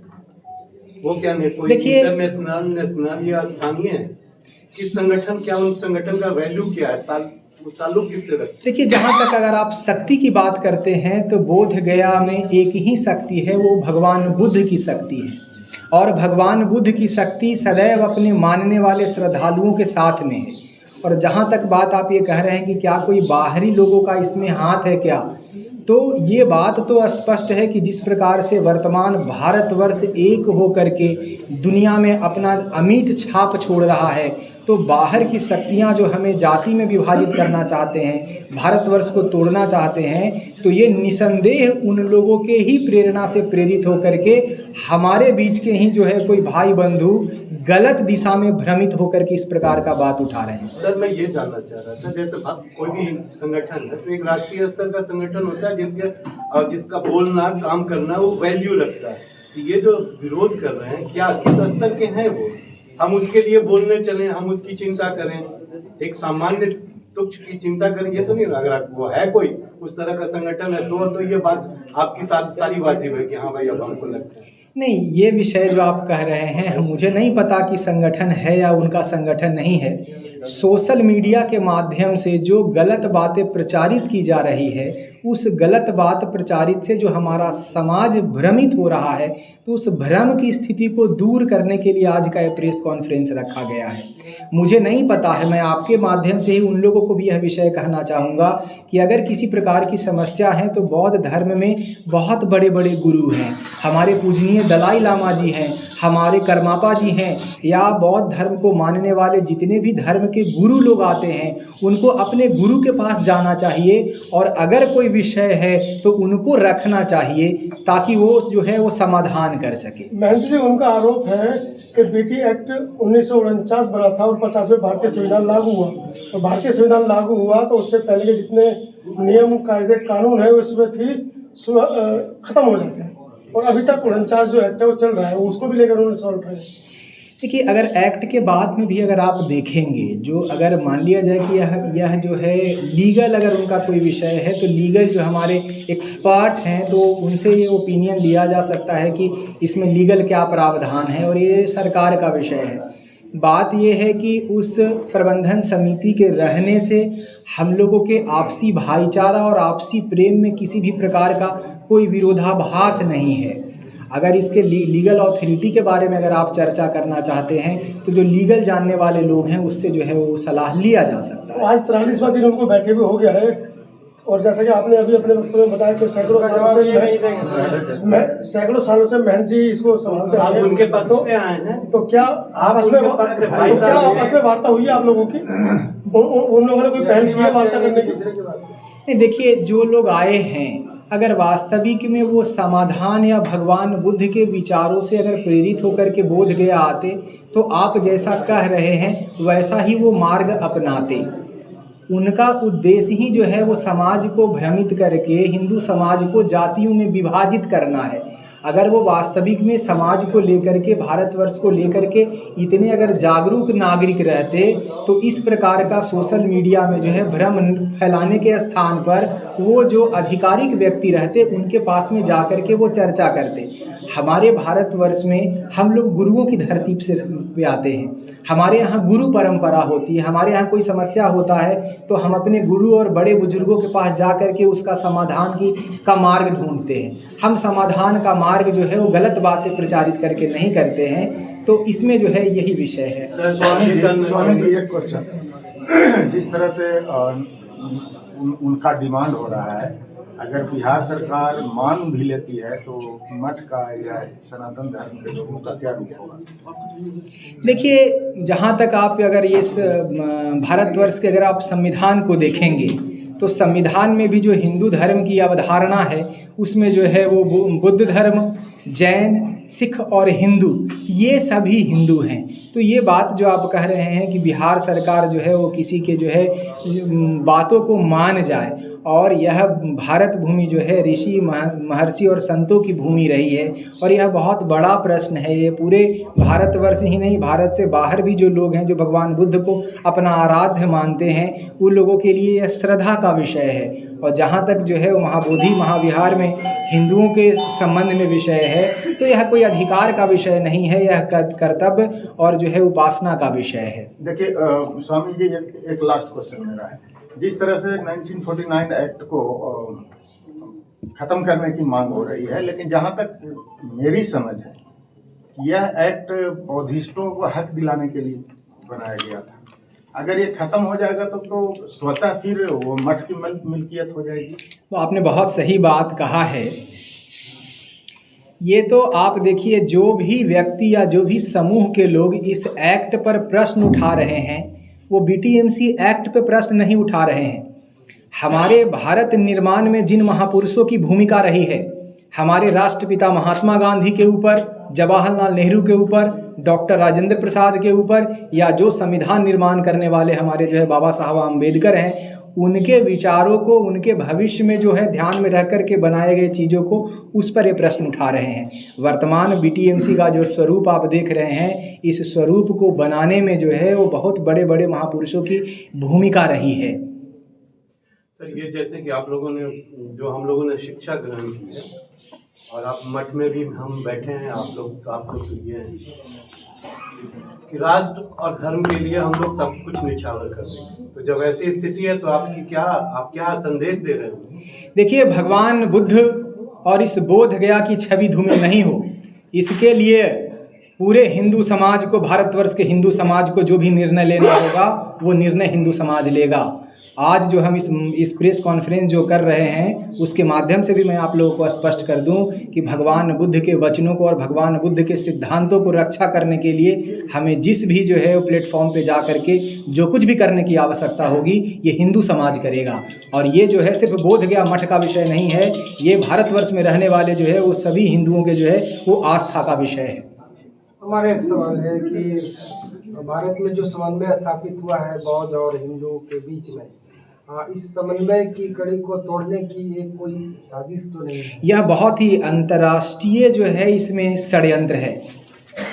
वो क्या नहीं, कोई इंटरनेशनल नेशनल या स्थानीय है, किस संगठन, क्या उन संगठन का वैल्यू क्या है, ताल्लुक किससे रखते। देखिए, जहाँ तक अगर आप शक्ति की बात करते हैं तो बोध गया में एक ही शक्ति है, वो भगवान बुद्ध की शक्ति है। और भगवान बुद्ध की शक्ति सदैव अपने मानने वाले श्रद्धालुओं के साथ में है। और जहाँ तक बात आप ये कह रहे हैं कि क्या कोई बाहरी लोगों का इसमें हाथ है क्या, तो ये बात तो स्पष्ट है कि जिस प्रकार से वर्तमान भारतवर्ष एक होकर के दुनिया में अपना अमिट छाप छोड़ रहा है, तो बाहर की शक्तियां जो हमें जाति में विभाजित करना चाहते हैं, भारतवर्ष को तोड़ना चाहते हैं, तो ये निसंदेह उन लोगों के ही प्रेरणा से प्रेरित होकर के हमारे बीच के ही जो है कोई भाई बंधु गलत दिशा में भ्रमित होकर के इस प्रकार का बात उठा रहे हैं। सर, मैं ये जानना चाह रहा था, जैसे कोई भी संगठन है तो एक राष्ट्रीय स्तर का संगठन होता है जिसका बोलना काम करना वो वैल्यू रखता है। ये जो विरोध कर रहे हैं, क्या किस स्तर के हैं वो, हम उसके लिए बोलने चलें, हम उसकी चिंता करें, एक सामान्य तुच्छ की चिंता करें, ये तो नहीं। अगर वो है कोई उस तरह का संगठन है तो ये बात आपकी सारी वाजिब है कि हाँ भाई अब हमको लगता है। नहीं, ये विषय जो आप कह रहे हैं, मुझे नहीं पता कि संगठन है या उनका संगठन नहीं है। सोशल मीडिया के माध्यम से जो गलत बातें प्रचारित की जा रही है, उस गलत बात प्रचारित से जो हमारा समाज भ्रमित हो रहा है, तो उस भ्रम की स्थिति को दूर करने के लिए आज का ये प्रेस कॉन्फ्रेंस रखा गया है। मुझे नहीं पता है, मैं आपके माध्यम से ही उन लोगों को भी यह विषय कहना चाहूँगा कि अगर किसी प्रकार की समस्या है तो बौद्ध धर्म में बहुत बड़े बड़े गुरु हैं, हमारे पूजनीय दलाई लामा जी हैं, हमारे कर्मापा जी हैं, या बौद्ध धर्म को मानने वाले जितने भी धर्म के गुरु लोग आते हैं, उनको अपने गुरु के पास जाना चाहिए और अगर कोई विषय है तो उनको रखना चाहिए ताकि वो जो है वो समाधान कर सके। महंत जी, उनका आरोप है कि बीटी एक्ट 1949 बना था और 50वें भारतीय संविधान लागू हुआ। तो भारतीय संविधान लागू हुआ तो उससे पहले के जितने नियम कायदे कानून है वो इसमें खत्म हो जाते हैं, और अभी तक 49 जो एक्ट है वो चल रहा है, उसको भी लेकर उन्होंने सवाल उठाए। देखिए, अगर एक्ट के बाद में भी अगर आप देखेंगे, जो अगर मान लिया जाए कि यह जो है लीगल अगर उनका कोई विषय है, तो लीगल जो हमारे एक्सपर्ट हैं तो उनसे ये ओपिनियन लिया जा सकता है कि इसमें लीगल क्या प्रावधान है, और ये सरकार का विषय है। बात ये है कि उस प्रबंधन समिति के रहने से हम लोगों के आपसी भाईचारा और आपसी प्रेम में किसी भी प्रकार का कोई विरोधाभास नहीं है। अगर इसके लीगल अथॉरिटी के बारे में अगर आप चर्चा करना चाहते हैं तो जो लीगल जानने वाले लोग हैं उससे जो है वो सलाह लिया जा सकता है। आज 43वां दिन उनको बैठे हुए हो गया है और जैसा कि आपने अभी अपने वक्तव्य में बताया कि सैकड़ों सालों से महंत जी इसको संभालते आप हैं। उनके पद से आए हैं तो क्या आपस में वार्ता हुई है आप लोगों की? उन लोगों ने कोई पहल की है वार्ता करने की? नहीं, देखिए जो लोग आए हैं अगर वास्तविक में वो समाधान या भगवान बुद्ध के विचारों से अगर प्रेरित होकर के बोध गया आते तो आप जैसा कह रहे हैं वैसा ही वो मार्ग अपनाते। उनका उद्देश्य ही जो है वो समाज को भ्रमित करके हिंदू समाज को जातियों में विभाजित करना है। अगर वो वास्तविक में समाज को लेकर के भारतवर्ष को लेकर के इतने अगर जागरूक नागरिक रहते तो इस प्रकार का सोशल मीडिया में जो है भ्रम फैलाने के स्थान पर वो जो आधिकारिक व्यक्ति रहते उनके पास में जा कर के वो चर्चा करते। हमारे भारतवर्ष में हम लोग गुरुओं की धरती से आते हैं, हमारे यहाँ गुरु परंपरा होती है। हमारे यहाँ कोई समस्या होता है तो हम अपने गुरु और बड़े बुजुर्गों के पास जा कर के उसका समाधान का मार्ग ढूंढते हैं। हम समाधान का मार्ग जो है वो गलत बातें प्रचारित करके नहीं करते हैं। तो इसमें जो है यही विषय है। स्वामी जी एक क्वेश्चन, जिस तरह से उनका डिमांड हो रहा है, अगर बिहार सरकार मान भी लेती है तो मठ का या सनातन धर्म के लोगों का क्या रूप होगा? देखिए जहाँ तक आप अगर इस भारतवर्ष के अगर आप संविधान को देखेंगे तो संविधान में भी जो हिंदू धर्म की अवधारणा है उसमें जो है वो बुद्ध धर्म, जैन, सिख और हिंदू ये सभी हिंदू हैं। तो ये बात जो आप कह रहे हैं कि बिहार सरकार जो है वो किसी के जो है बातों को मान जाए, और यह भारत भूमि जो है ऋषि महर्षि और संतों की भूमि रही है और यह बहुत बड़ा प्रश्न है। ये पूरे भारतवर्ष ही नहीं, भारत से बाहर भी जो लोग हैं जो भगवान बुद्ध को अपना आराध्य मानते हैं उन लोगों के लिए यह श्रद्धा का विषय है। और जहाँ तक जो है महाबोधि महाविहार में हिंदुओं के संबंध में विषय है तो यह कोई अधिकार का विषय नहीं है, यह कर्तव्य और जो है उपासना का विषय है। देखिए स्वामी जी एक लास्ट क्वेश्चन मेरा है, जिस तरह से 1949 एक्ट को खत्म करने की मांग हो रही है, लेकिन जहाँ तक मेरी समझ है यह एक्ट बौद्धिस्टों को हक दिलाने के लिए बनाया गया था। अगर ये खत्म हो जाएगा तो स्वतः फिर वो मठ की मिल्कियत हो जाएगी। तो आपने बहुत सही बात कहा है। ये तो आप देखिए जो भी व्यक्ति या जो भी समूह के लोग इस एक्ट पर प्रश्न उठा रहे हैं वो बीटीएमसी एक्ट पे प्रश्न नहीं उठा रहे हैं। हमारे भारत निर्माण में जिन महापुरुषों की भूमिका रही है, हमारे राष्ट्रपिता महात्मा गांधी के ऊपर, जवाहरलाल नेहरू के ऊपर, डॉक्टर राजेंद्र प्रसाद के ऊपर, या जो संविधान निर्माण करने वाले हमारे जो है बाबा साहब अम्बेडकर हैं, उनके विचारों को उनके भविष्य में जो है ध्यान में रख कर के बनाए गए चीज़ों को उस पर ये प्रश्न उठा रहे हैं। वर्तमान बीटीएमसी का जो स्वरूप आप देख रहे हैं, इस स्वरूप को बनाने में जो है वो बहुत बड़े बड़े महापुरुषों की भूमिका रही है। सर ये जैसे कि आप लोगों ने जो हम लोगों ने शिक्षा ग्रहण की है और आप मठ में भी हम बैठे हैं, आप लोग ये हैं कि राष्ट्र और धर्म के लिए हम लोग सब कुछ निछावर कर रहे हैं। तो जब ऐसी स्थिति है तो आप क्या संदेश दे रहे हैं? देखिए भगवान बुद्ध और इस बोध गया की छवि धूमिल नहीं हो, इसके लिए पूरे हिंदू समाज को, भारतवर्ष के हिंदू समाज को जो भी निर्णय लेना होगा वो निर्णय हिंदू समाज लेगा। आज जो हम इस प्रेस कॉन्फ्रेंस जो कर रहे हैं उसके माध्यम से भी मैं आप लोगों को स्पष्ट कर दूं कि भगवान बुद्ध के वचनों को और भगवान बुद्ध के सिद्धांतों को रक्षा करने के लिए हमें जिस भी जो है प्लेटफॉर्म पे जा करके जो कुछ भी करने की आवश्यकता होगी ये हिंदू समाज करेगा। और ये जो है सिर्फ बोध गया मठ का विषय नहीं है, ये भारतवर्ष में रहने वाले जो है वो सभी हिंदुओं के जो है वो आस्था का विषय है। हमारा एक सवाल है कि भारत में जो समन्वय स्थापित हुआ है बौद्ध और हिंदू के बीच में, इस समन्वय की कड़ी को तोड़ने की एक कोई साजिश तो नहीं है? यह बहुत ही अंतर्राष्ट्रीय जो है इसमें षड्यंत्र है।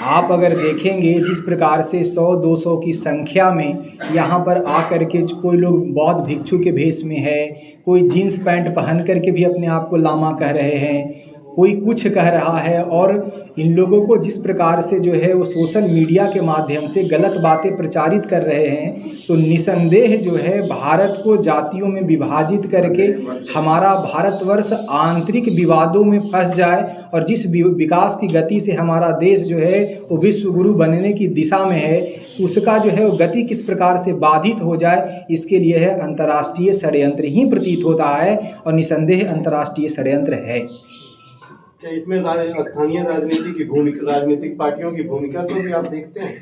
आप अगर देखेंगे जिस प्रकार से 100-200 की संख्या में यहाँ पर आकर के कोई लोग बौद्ध भिक्षु के भेष में है, कोई जीन्स पैंट पहन करके भी अपने आप को लामा कह रहे हैं, कोई कुछ कह रहा है और इन लोगों को जिस प्रकार से जो है वो सोशल मीडिया के माध्यम से गलत बातें प्रचारित कर रहे हैं, तो निसंदेह जो है भारत को जातियों में विभाजित करके हमारा भारतवर्ष आंतरिक विवादों में फंस जाए और जिस विकास की गति से हमारा देश जो है वो विश्व गुरु बनने की दिशा में है, उसका जो है वो गति किस प्रकार से बाधित हो जाए, इसके लिए है अंतर्राष्ट्रीय षड्यंत्र ही प्रतीत होता है और निसंदेह अंतर्राष्ट्रीय षड्यंत्र है। क्या इसमें स्थानीय राजनीति की भूमिका, राजनीतिक पार्टियों की भूमिका को भी आप देखते हैं?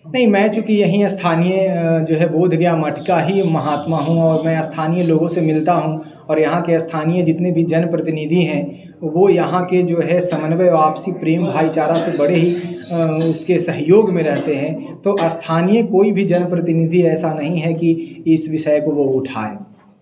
नहीं, मैं चूँकि यहीं स्थानीय जो है बोधगया मठ का ही महात्मा हूँ और मैं स्थानीय लोगों से मिलता हूँ और यहाँ के स्थानीय जितने भी जनप्रतिनिधि हैं वो यहाँ के जो है समन्वय और आपसी प्रेम भाईचारा से बड़े ही उसके सहयोग में रहते हैं। तो स्थानीय कोई भी जनप्रतिनिधि ऐसा नहीं है कि इस विषय को वो उठाए।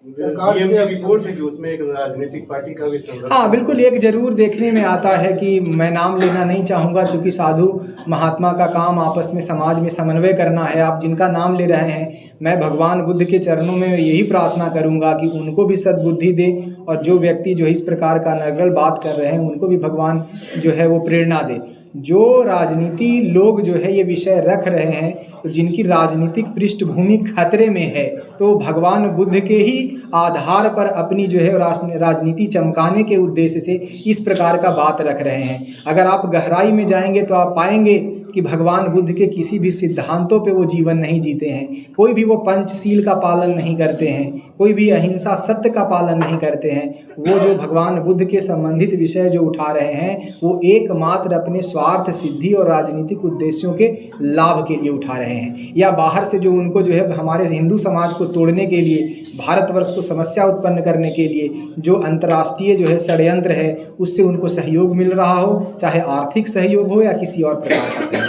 सरकार से रिपोर्ट है कि उसमें एक राजनीतिक पार्टी का भी संरक्षण। हाँ बिल्कुल, एक जरूर देखने में आता है कि मैं नाम लेना नहीं चाहूँगा क्योंकि साधु महात्मा का काम आपस में समाज में समन्वय करना है। आप जिनका नाम ले रहे हैं, मैं भगवान बुद्ध के चरणों में यही प्रार्थना करूँगा कि उनको भी सद्बुद्धि दे और जो व्यक्ति जो इस प्रकार का नर्गल बात कर रहे हैं उनको भी भगवान जो है वो प्रेरणा दे। जो राजनीति लोग जो है ये विषय रख रहे हैं, तो जिनकी राजनीतिक पृष्ठभूमि खतरे में है, तो भगवान बुद्ध के ही आधार पर अपनी जो है राजनीति चमकाने के उद्देश्य से इस प्रकार का बात रख रहे हैं। अगर आप गहराई में जाएंगे तो आप पाएंगे कि भगवान बुद्ध के किसी भी सिद्धांतों पे वो जीवन नहीं जीते हैं। कोई भी वो पंचशील का पालन नहीं करते हैं, कोई भी अहिंसा सत्य का पालन नहीं करते हैं। वो जो भगवान बुद्ध के संबंधित विषय जो उठा रहे हैं वो एकमात्र अपने स्वार्थ सिद्धि और राजनीतिक उद्देश्यों के लाभ के लिए उठा रहे हैं, या बाहर से जो उनको जो है हमारे हिंदू समाज को तोड़ने के लिए, भारतवर्ष को समस्या उत्पन्न करने के लिए जो अंतर्राष्ट्रीय जो है षड्यंत्र है उससे उनको सहयोग मिल रहा हो, चाहे आर्थिक सहयोग हो या किसी और प्रकार का सहयोग।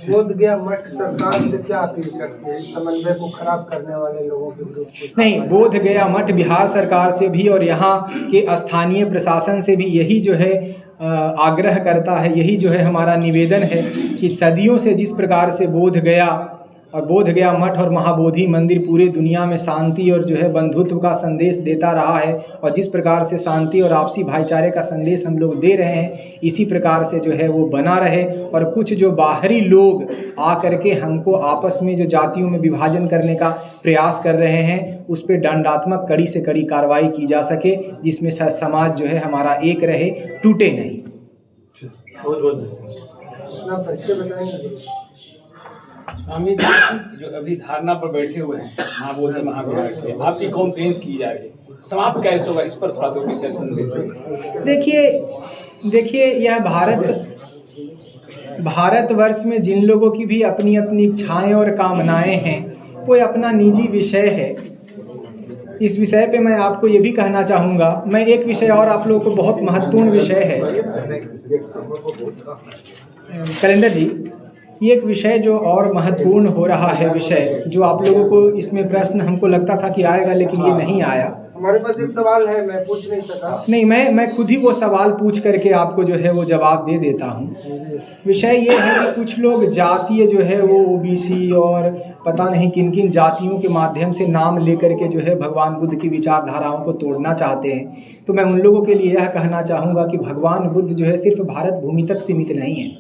बोधगया मठ सरकार से क्या अपील करते हैं समन्वय को खराब करने वाले लोगों के विरुद्ध? नहीं, बोधगया मठ बिहार सरकार से भी और यहाँ के स्थानीय प्रशासन से भी यही जो है आग्रह करता है, यही जो है हमारा निवेदन है कि सदियों से जिस प्रकार से बोधगया मठ और महाबोधि मंदिर पूरे दुनिया में शांति और जो है बंधुत्व का संदेश देता रहा है और जिस प्रकार से शांति और आपसी भाईचारे का संदेश हम लोग दे रहे हैं, इसी प्रकार से जो है वो बना रहे और कुछ जो बाहरी लोग आकर के हमको आपस में जो जातियों में विभाजन करने का प्रयास कर रहे हैं उस पर दंडात्मक कड़ी से कड़ी कार्रवाई की जा सके, जिसमें समाज जो है हमारा एक रहे, टूटे नहीं। बहुत बहुत परिचय बताएंगे? स्वामी जी जो अभी धारणा पर बैठे हुए हैं महाबोधि महाविहार के, आपकी कॉन्फ्रेंस की जा रही है, समाप्त कैसे होगा, इस पर थोड़ा तो विशेष संदेश। देखिए यह भारतवर्ष में जिन लोगों की भी अपनी अपनी इच्छाएं और कामनाएं हैं वो अपना निजी विषय है। इस विषय पे मैं आपको ये भी कहना चाहूँगा, मैं एक विषय और आप लोगों को बहुत महत्वपूर्ण विषय है कैलेंडर जी, ये एक विषय जो और महत्वपूर्ण हो रहा है, विषय जो आप लोगों को इसमें प्रश्न हमको लगता था कि आएगा लेकिन ये नहीं आया। हमारे पास एक सवाल है, मैं पूछ नहीं सका। नहीं, मैं खुद ही वो सवाल पूछ करके आपको जो है वो जवाब दे देता हूँ। विषय ये है कि कुछ लोग जातीय जो है वो ओबीसी और पता नहीं किन किन जातियों के माध्यम से नाम लेकर के जो है भगवान बुद्ध की विचारधाराओं को तोड़ना चाहते हैं। तो मैं उन लोगों के लिए यह कहना चाहूँगा कि भगवान बुद्ध जो है सिर्फ भारत भूमि तक सीमित नहीं है।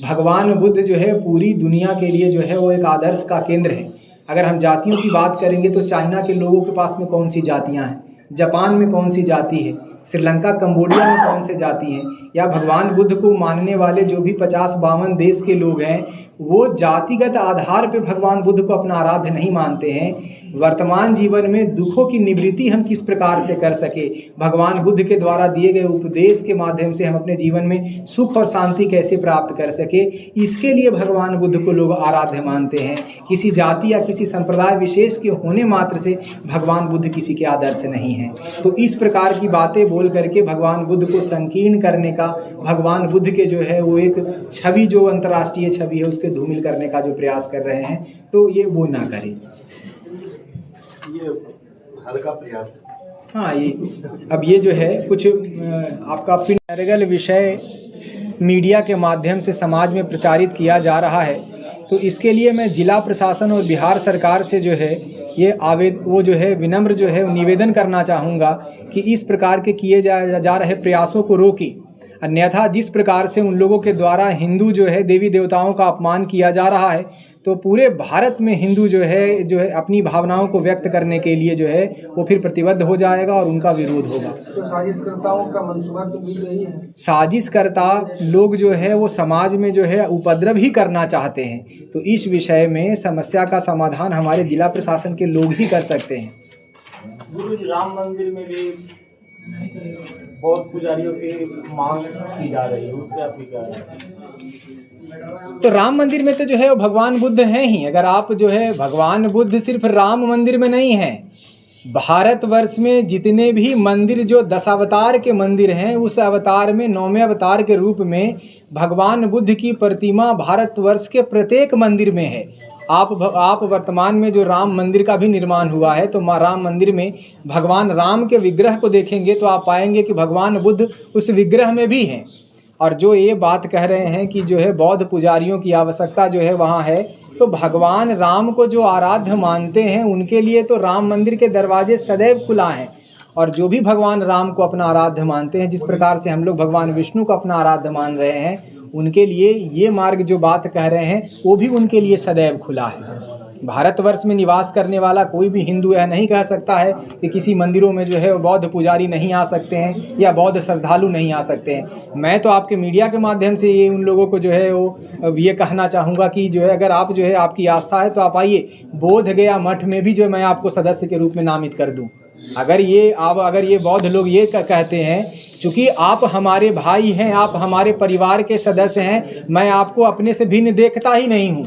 भगवान बुद्ध जो है पूरी दुनिया के लिए जो है वो एक आदर्श का केंद्र है। अगर हम जातियों की बात करेंगे तो चाइना के लोगों के पास में कौन सी जातियां हैं, जापान में कौन सी जाति है, श्रीलंका कंबोडिया में कौन से जाति हैं, या भगवान बुद्ध को मानने वाले जो भी 50-52 देश के लोग हैं वो जातिगत आधार पे भगवान बुद्ध को अपना आराध्य नहीं मानते हैं। वर्तमान जीवन में दुखों की निवृत्ति हम किस प्रकार से कर सके, भगवान बुद्ध के द्वारा दिए गए उपदेश के माध्यम से हम अपने जीवन में सुख और शांति कैसे प्राप्त कर सके, इसके लिए भगवान बुद्ध को लोग आराध्य मानते हैं। किसी जाति या किसी संप्रदाय विशेष के होने मात्र से भगवान बुद्ध किसी के आदर्श नहीं है। तो इस प्रकार की बातें बोल करके भगवान बुद्ध को संकीर्ण करने का, भगवान बुद्ध के जो है वो एक छवि जो अंतर्राष्ट्रीय छवि है उसके धूमिल करने का जो प्रयास कर रहे हैं, तो ये वो ना करें। ये हल्का प्रयास है। हाँ, ये जो है कुछ आपका पिनरगल विषय मीडिया के माध्यम से समाज में प्रचारित किया जा रहा है, तो इसके लिए मैं जिला प्रशासन और बिहार सरकार से जो है ये वो जो है विनम्र जो है निवेदन करना चाहूँगा कि इस प्रकार के किए जा रहे प्रयासों को रोकें। अन्यथा जिस प्रकार से उन लोगों के द्वारा हिंदू जो है देवी देवताओं का अपमान किया जा रहा है, तो पूरे भारत में हिंदू जो है अपनी भावनाओं को व्यक्त करने के लिए जो है वो फिर प्रतिबद्ध हो जाएगा और उनका विरोध होगा। तो साजिशकर्ताओं का मंसूबा तो मिल रही है। साजिशकर्ता लोग जो है वो समाज में जो है उपद्रव ही करना चाहते हैं, तो इस विषय में समस्या का समाधान हमारे जिला प्रशासन के लोग ही कर सकते हैं। गुरु जी, राम मंदिर में भी बहुत पुजारियों की मांग की जा रही है, उस पर आपकी क्या है? तो राम मंदिर में तो जो है वो भगवान बुद्ध हैं ही। अगर आप जो है भगवान बुद्ध सिर्फ राम मंदिर में नहीं हैं, भारतवर्ष में जितने भी मंदिर जो 10 अवतार के मंदिर हैं, उस अवतार में 9वें अवतार के रूप में भगवान बुद्ध की प्रतिमा भारतवर्ष के प्रत्येक मंदिर में है। आप वर्तमान में जो राम मंदिर का भी निर्माण हुआ है, तो राम मंदिर में भगवान राम के विग्रह को देखेंगे तो आप पाएंगे कि भगवान बुद्ध उस विग्रह में भी हैं। और जो ये बात कह रहे हैं कि जो है बौद्ध पुजारियों की आवश्यकता जो है वहाँ है, तो भगवान राम को जो आराध्य मानते हैं उनके लिए तो राम मंदिर के दरवाजे सदैव खुला हैं। और जो भी भगवान राम को अपना आराध्य मानते हैं, जिस प्रकार से हम लोग भगवान विष्णु को अपना आराध्य मान रहे हैं, उनके लिए ये मार्ग जो बात कह रहे हैं वो भी उनके लिए सदैव खुला है। भारतवर्ष में निवास करने वाला कोई भी हिंदू यह नहीं कह सकता है कि किसी मंदिरों में जो है वो बौद्ध पुजारी नहीं आ सकते हैं या बौद्ध श्रद्धालु नहीं आ सकते हैं। मैं तो आपके मीडिया के माध्यम से ये उन लोगों को जो है वो ये कहना चाहूँगा कि जो है अगर आप जो है आपकी आस्था है तो आप आइए, बोध गया मठ में भी जो मैं आपको सदस्य के रूप में नामित कर दूँ। अगर ये बौद्ध लोग ये कहते हैं चूँकि आप हमारे भाई हैं, आप हमारे परिवार के सदस्य हैं, मैं आपको अपने से भिन्न देखता ही नहीं हूँ,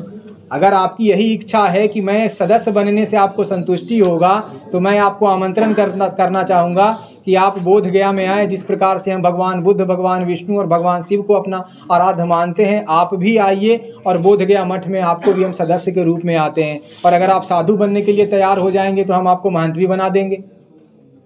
अगर आपकी यही इच्छा है कि मैं सदस्य बनने से आपको संतुष्टि होगा, तो मैं आपको आमंत्रण करना चाहूँगा कि आप बोध गया में आए। जिस प्रकार से हम भगवान बुद्ध, भगवान विष्णु और भगवान शिव को अपना आराध्य मानते हैं, आप भी आइए और बोध गया मठ में आपको भी हम सदस्य के रूप में आते हैं। और अगर आप साधु बनने के लिए तैयार हो जाएंगे तो हम आपको महंत भी बना देंगे।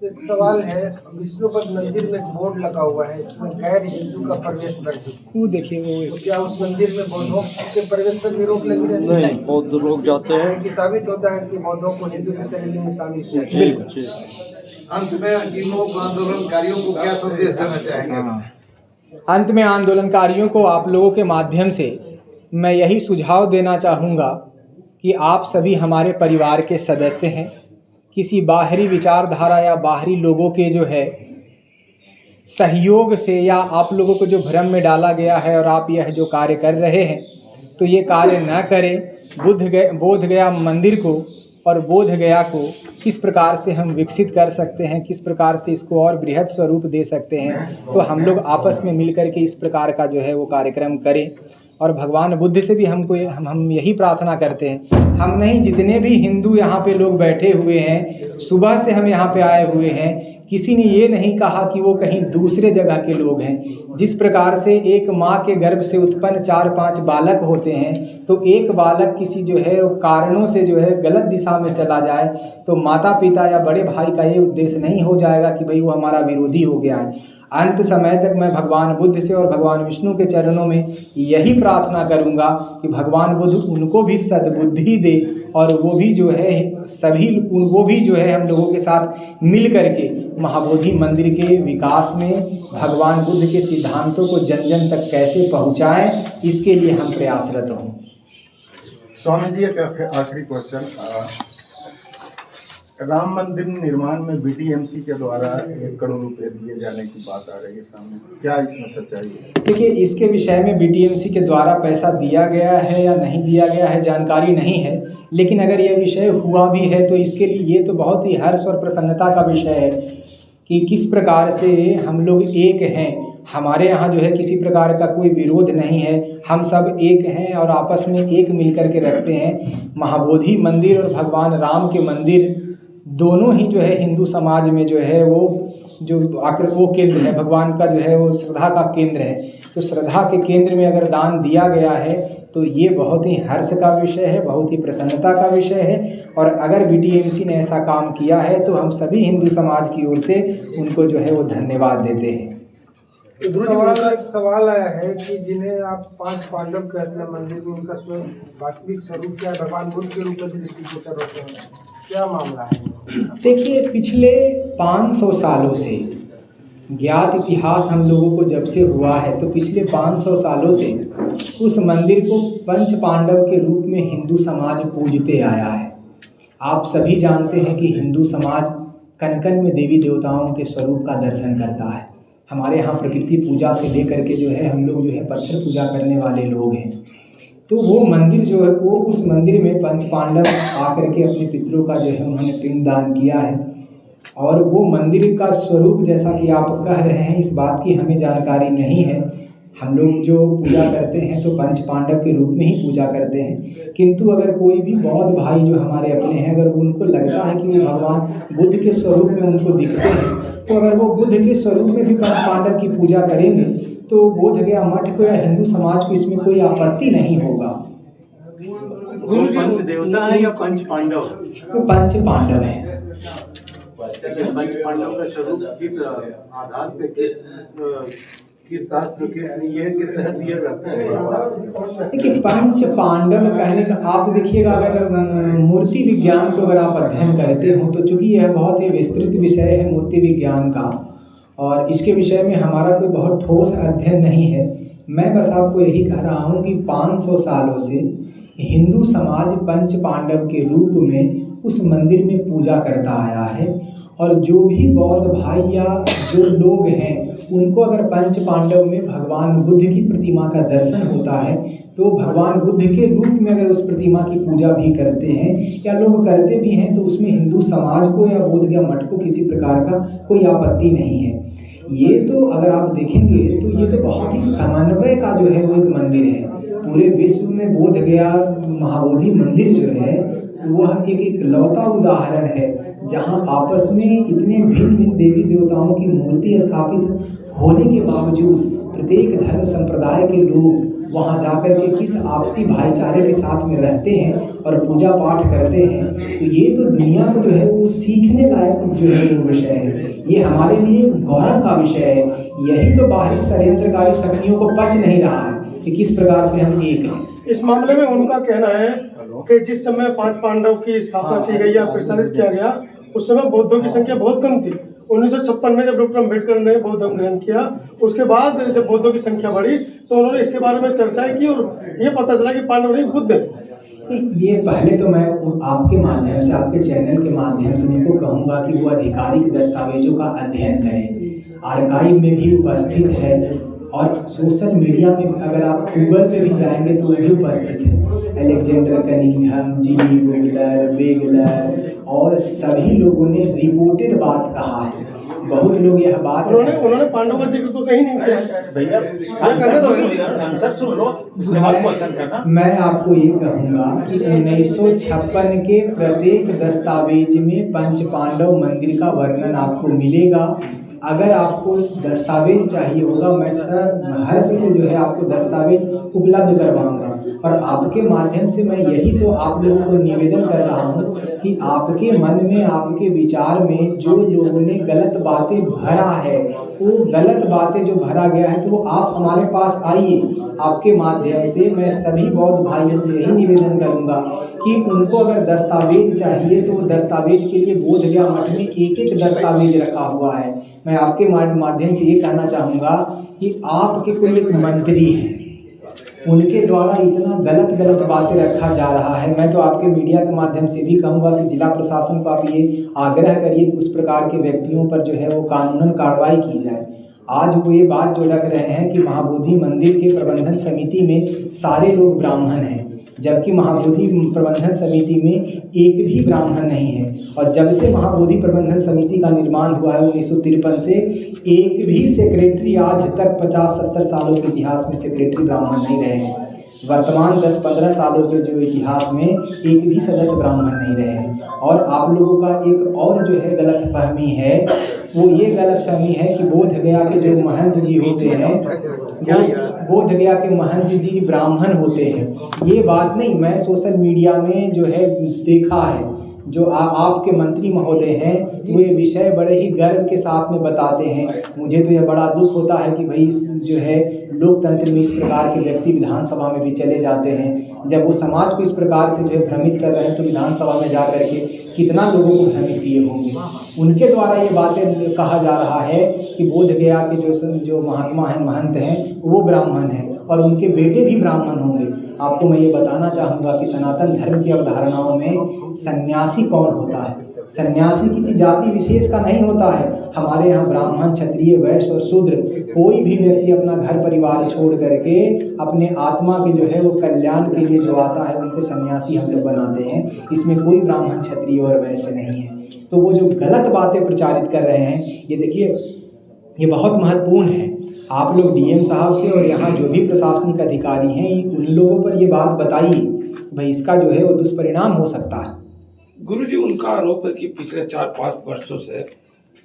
एक सवाल है, विष्णुपद मंदिर में बोर्ड लगा हुआ है, इसमें गैर हिंदू का प्रवेश वर्जित। वो देखिए वो क्या उस मंदिर में बौद्धों के प्रवेश पर भी रोक लगी रहती है? नहीं, बौद्ध लोग जाते हैं। कि साबित होता है कि बौद्धों को हिंदू की श्रेणी में शामिल किया गया। बिल्कुल। अंत में इन लोग आंदोलनकारियों को क्या संदेश देना चाहेंगे? अंत में आंदोलनकारियों को आप लोगों के माध्यम से मैं यही सुझाव देना चाहूँगा कि आप सभी हमारे परिवार के सदस्य हैं। किसी बाहरी विचारधारा या बाहरी लोगों के जो है सहयोग से या आप लोगों को जो भ्रम में डाला गया है और आप यह जो कार्य कर रहे हैं, तो ये कार्य न करें। बोध गया मंदिर को और बोध गया को किस प्रकार से हम विकसित कर सकते हैं, किस प्रकार से इसको और बृहद स्वरूप दे सकते हैं, तो हम लोग आपस में मिल कर के इस प्रकार का जो है वो कार्यक्रम करें। और भगवान बुद्ध से भी हम यही प्रार्थना करते हैं, हम नहीं जितने भी हिंदू यहाँ पे लोग बैठे हुए हैं, सुबह से हम यहाँ पे आए हुए हैं, किसी ने ये नहीं कहा कि वो कहीं दूसरे जगह के लोग हैं। जिस प्रकार से एक माँ के गर्भ से उत्पन्न 4-5 बालक होते हैं, तो एक बालक किसी जो है कारणों से जो है गलत दिशा में चला जाए, तो माता पिता या बड़े भाई का ये उद्देश्य नहीं हो जाएगा कि भाई वो हमारा विरोधी हो गया है। अंत समय तक मैं भगवान बुद्ध से और भगवान विष्णु के चरणों में यही प्रार्थना करूंगा कि भगवान बुद्ध उनको भी सद्बुद्धि दे और वो भी जो है हम लोगों के साथ मिल करके महाबोधि मंदिर के विकास में भगवान बुद्ध के सिद्धांतों को जन जन तक कैसे पहुंचाएं, इसके लिए हम प्रयासरत हों। स्वामी जी, एक आखिरी क्वेश्चन। राम मंदिर निर्माण में बीटीएमसी के द्वारा 1 करोड़ रुपए दिए जाने की बात आ रही है सामने, क्या इसमें सच्चाई है? देखिए, इसके विषय में बीटीएमसी के द्वारा पैसा दिया गया है या नहीं दिया गया है जानकारी नहीं है, लेकिन अगर यह विषय हुआ भी है तो इसके लिए ये तो बहुत ही हर्ष और प्रसन्नता का विषय है कि किस प्रकार से हम लोग एक हैं। हमारे यहाँ जो है किसी प्रकार का कोई विरोध नहीं है, हम सब एक हैं और आपस में एक मिलकर के रखते हैं। महाबोधि मंदिर और भगवान राम के मंदिर दोनों ही जो है हिंदू समाज में जो है वो केंद्र है, भगवान का जो है वो श्रद्धा का केंद्र है। तो श्रद्धा के केंद्र में अगर दान दिया गया है तो ये बहुत ही हर्ष का विषय है, बहुत ही प्रसन्नता का विषय है। और अगर बीटीएमसी ने ऐसा काम किया है तो हम सभी हिंदू समाज की ओर से उनको जो है वो धन्यवाद देते हैं। एक सवाल आया है कि जिन्हें आप 5 पांडव कहते हैं मंदिर में, उनका वास्तविक स्वरूप क्या भगवान बुद्ध के रूप में दृष्टिगोचर होते हैं, क्या मामला है? देखिए, पिछले 500 सालों से ज्ञात इतिहास हम लोगों को जब से हुआ है तो पिछले 500 सालों से उस मंदिर को पंच पांडव के रूप में हिंदू समाज पूजते आया है। आप सभी जानते हैं कि हिंदू समाज कण कण में देवी देवताओं के स्वरूप का दर्शन करता है। हमारे यहाँ प्रकृति पूजा से लेकर के जो है हम लोग जो है पत्थर पूजा करने वाले लोग हैं। तो वो मंदिर जो है वो उस मंदिर में पंच पांडव आकर के अपने पितरों का जो है उन्होंने पिंडदान किया है। और वो मंदिर का स्वरूप जैसा कि आप कह रहे हैं, इस बात की हमें जानकारी नहीं है। हम लोग जो पूजा करते हैं तो पंच पांडव के रूप में ही पूजा करते हैं। किंतु अगर कोई भी बौद्ध भाई जो हमारे अपने हैं, अगर उनको लगता है कि वो भगवान बुद्ध के स्वरूप में उनको दिखते हैं, तो अगर वो बुद्ध के स्वरूप में भी पंच पांडव की पूजा करेंगे तो बोध गया मठ को या हिंदू समाज को इसमें कोई आपत्ति नहीं होगा। पंच देवता है या पंच पांडव? वो पंच पांडव है। पंच पांडव का स्वरूप किस आधार पे, किस शास्त्र, किस ये के तहत दिया जाता है? देखिए, पंच पांडव कहने का आप देखिएगा, अगर मूर्ति विज्ञान को अगर आप अध्ययन करते हो तो चूंकि यह बहुत ही विस्तृत विषय है मूर्ति विज्ञान का, और इसके विषय में हमारा कोई बहुत ठोस अध्ययन नहीं है। मैं बस आपको यही कह रहा हूँ कि 500 सालों से हिंदू समाज पंच पांडव के रूप में उस मंदिर में पूजा करता आया है। और जो भी बौद्ध भाई या जो लोग हैं उनको अगर पंच पांडव में भगवान बुद्ध की प्रतिमा का दर्शन होता है तो भगवान बुद्ध के रूप में अगर उस प्रतिमा की पूजा भी करते हैं या लोग करते भी हैं तो उसमें हिंदू समाज को या बोध गया मठ को किसी प्रकार का कोई आपत्ति नहीं है। ये तो अगर आप देखेंगे तो ये तो बहुत ही समन्वय का जो है वो एक मंदिर है। पूरे विश्व में बोध गया महाबोधि मंदिर जो है वह एक इकलौता उदाहरण है जहाँ आपस में इतने भिन्न भिन्न देवी देवताओं की मूर्ति स्थापित होने के बावजूद प्रत्येक धर्म संप्रदाय के लोग वहाँ जाकर के किस आपसी भाईचारे के साथ में रहते हैं और पूजा पाठ करते हैं। तो ये तो दुनिया को जो है वो सीखने लायक जो है वो विषय है। ये हमारे लिए गौरव का विषय है। यही तो बाहरी षड्यंत्रकारी शक्तियों को पच नहीं रहा है कि किस प्रकार से हम एक हैं। इस मामले में उनका कहना है कि जिस समय पांच पांडव की स्थापना की गई या प्रचलित किया गया उस समय बौद्धों की संख्या बहुत कम थी। 1956 में जब डॉक्टर अम्बेडकर ने बौद्ध धर्म ग्रहण किया उसके बाद जब बौद्धों की संख्या बढ़ी तो उन्होंने इसके बारे में चर्चाएं की और ये पता चला कि पांडव नहीं बुद्ध है। ये पहले तो मैं आपके माध्यम से आपके चैनल के माध्यम से उनको कहूँगा कि वो आधिकारिक दस्तावेजों का अध्ययन करें। आर्काइव में भी उपस्थित है और सोशल मीडिया में अगर आप गूगल पे भी जाएंगे तो वो भी उपस्थित है। अलेक्जेंडर कनिंघम, जिमी वेगलर, वेगलर और सभी लोगों ने रिपोर्टेड बात कहा है। बहुत लोग यह बात उन्होंने पांडव का जिक्र तो कहीं नहीं किया। भैया आंसर सुन लो, उसके बाद क्वेश्चन करना। मैं आपको ये कहूँगा कि 1956 के प्रत्येक दस्तावेज में पंच पांडव मंदिर का वर्णन आपको मिलेगा। अगर आपको दस्तावेज चाहिए होगा मैं हर्ष से जो है आपको दस्तावेज उपलब्ध करवाऊंगा। और आपके माध्यम से मैं यही तो आप लोगों को निवेदन कर रहा हूँ कि आपके मन में आपके विचार में जो लोगों ने गलत बातें भरा है वो गलत बातें जो भरा गया है तो वो आप हमारे पास आइए। आपके माध्यम से मैं सभी बौद्ध भाइयों से यही निवेदन करूंगा कि उनको अगर दस्तावेज चाहिए तो वो दस्तावेज के लिए बोध गया मठ में एक एक दस्तावेज रखा हुआ है। मैं आपके माध्यम से ये कहना चाहूँगा कि आपके कोई एक मंत्री हैं उनके द्वारा इतना गलत बातें रखा जा रहा है। मैं तो आपके मीडिया के माध्यम से भी कहूँगा कि जिला प्रशासन को आप ये आग्रह करिए कि उस प्रकार के व्यक्तियों पर जो है वो कानूनन कार्रवाई की जाए। आज वो ये बात जो रख रहे हैं कि महाबोधि मंदिर के प्रबंधन समिति में सारे लोग ब्राह्मण हैं, जबकि महाबोधि प्रबंधन समिति में एक भी ब्राह्मण नहीं है। और जब से महाबोधि प्रबंधन समिति का निर्माण हुआ है 1953 से एक भी सेक्रेटरी आज तक 50-70 सालों के इतिहास में सेक्रेटरी ब्राह्मण नहीं रहे हैं। वर्तमान 10-15 सालों के जो इतिहास में एक भी सदस्य ब्राह्मण नहीं रहे हैं। और आप लोगों का एक और जो है गलतफहमी है वो ये गलतफहमी है कि बोध गया के जो महंत जी होते हैं बोध गया के महंत जी ब्राह्मण होते हैं। ये बात नहीं, मैं सोशल मीडिया में जो है देखा है जो आपके मंत्री महोदय हैं वे विषय बड़े ही गर्व के साथ में बताते हैं। मुझे तो यह बड़ा दुख होता है कि भाई जो है लोकतंत्र में इस प्रकार के व्यक्ति विधानसभा में भी चले जाते हैं। जब वो समाज को इस प्रकार से जो है भ्रमित कर रहे हैं तो विधानसभा में जा कर के कितना लोगों को भ्रमित किए होंगे। उनके द्वारा ये बातें कहा जा रहा है कि बोध गया के जो महात्मा हैं, महंत हैं, वो ब्राह्मण हैं और उनके बेटे भी ब्राह्मण होंगे। आपको मैं ये बताना चाहूँगा कि सनातन धर्म की अवधारणाओं में सन्यासी कौन होता है? सन्यासी किसी जाति विशेष का नहीं होता है। हमारे यहाँ ब्राह्मण, क्षत्रिय, वैश्य और शूद्र कोई भी व्यक्ति अपना घर परिवार छोड़ करके अपने आत्मा के जो है वो कल्याण के लिए जो आता है उनको सन्यासी हम लोग बनाते हैं। इसमें कोई ब्राह्मण, क्षत्रिय और वैश्य नहीं है। तो वो जो गलत बातें प्रचारित कर रहे हैं, ये देखिए ये बहुत महत्वपूर्ण है। आप लोग डीएम साहब से और यहाँ जो भी प्रशासनिक अधिकारी हैं उन लोगों पर ये बात बताइए, भाई इसका जो है वो दुष्परिणाम हो सकता है। गुरुजी, उनका आरोप है कि पिछले 4-5 वर्षों से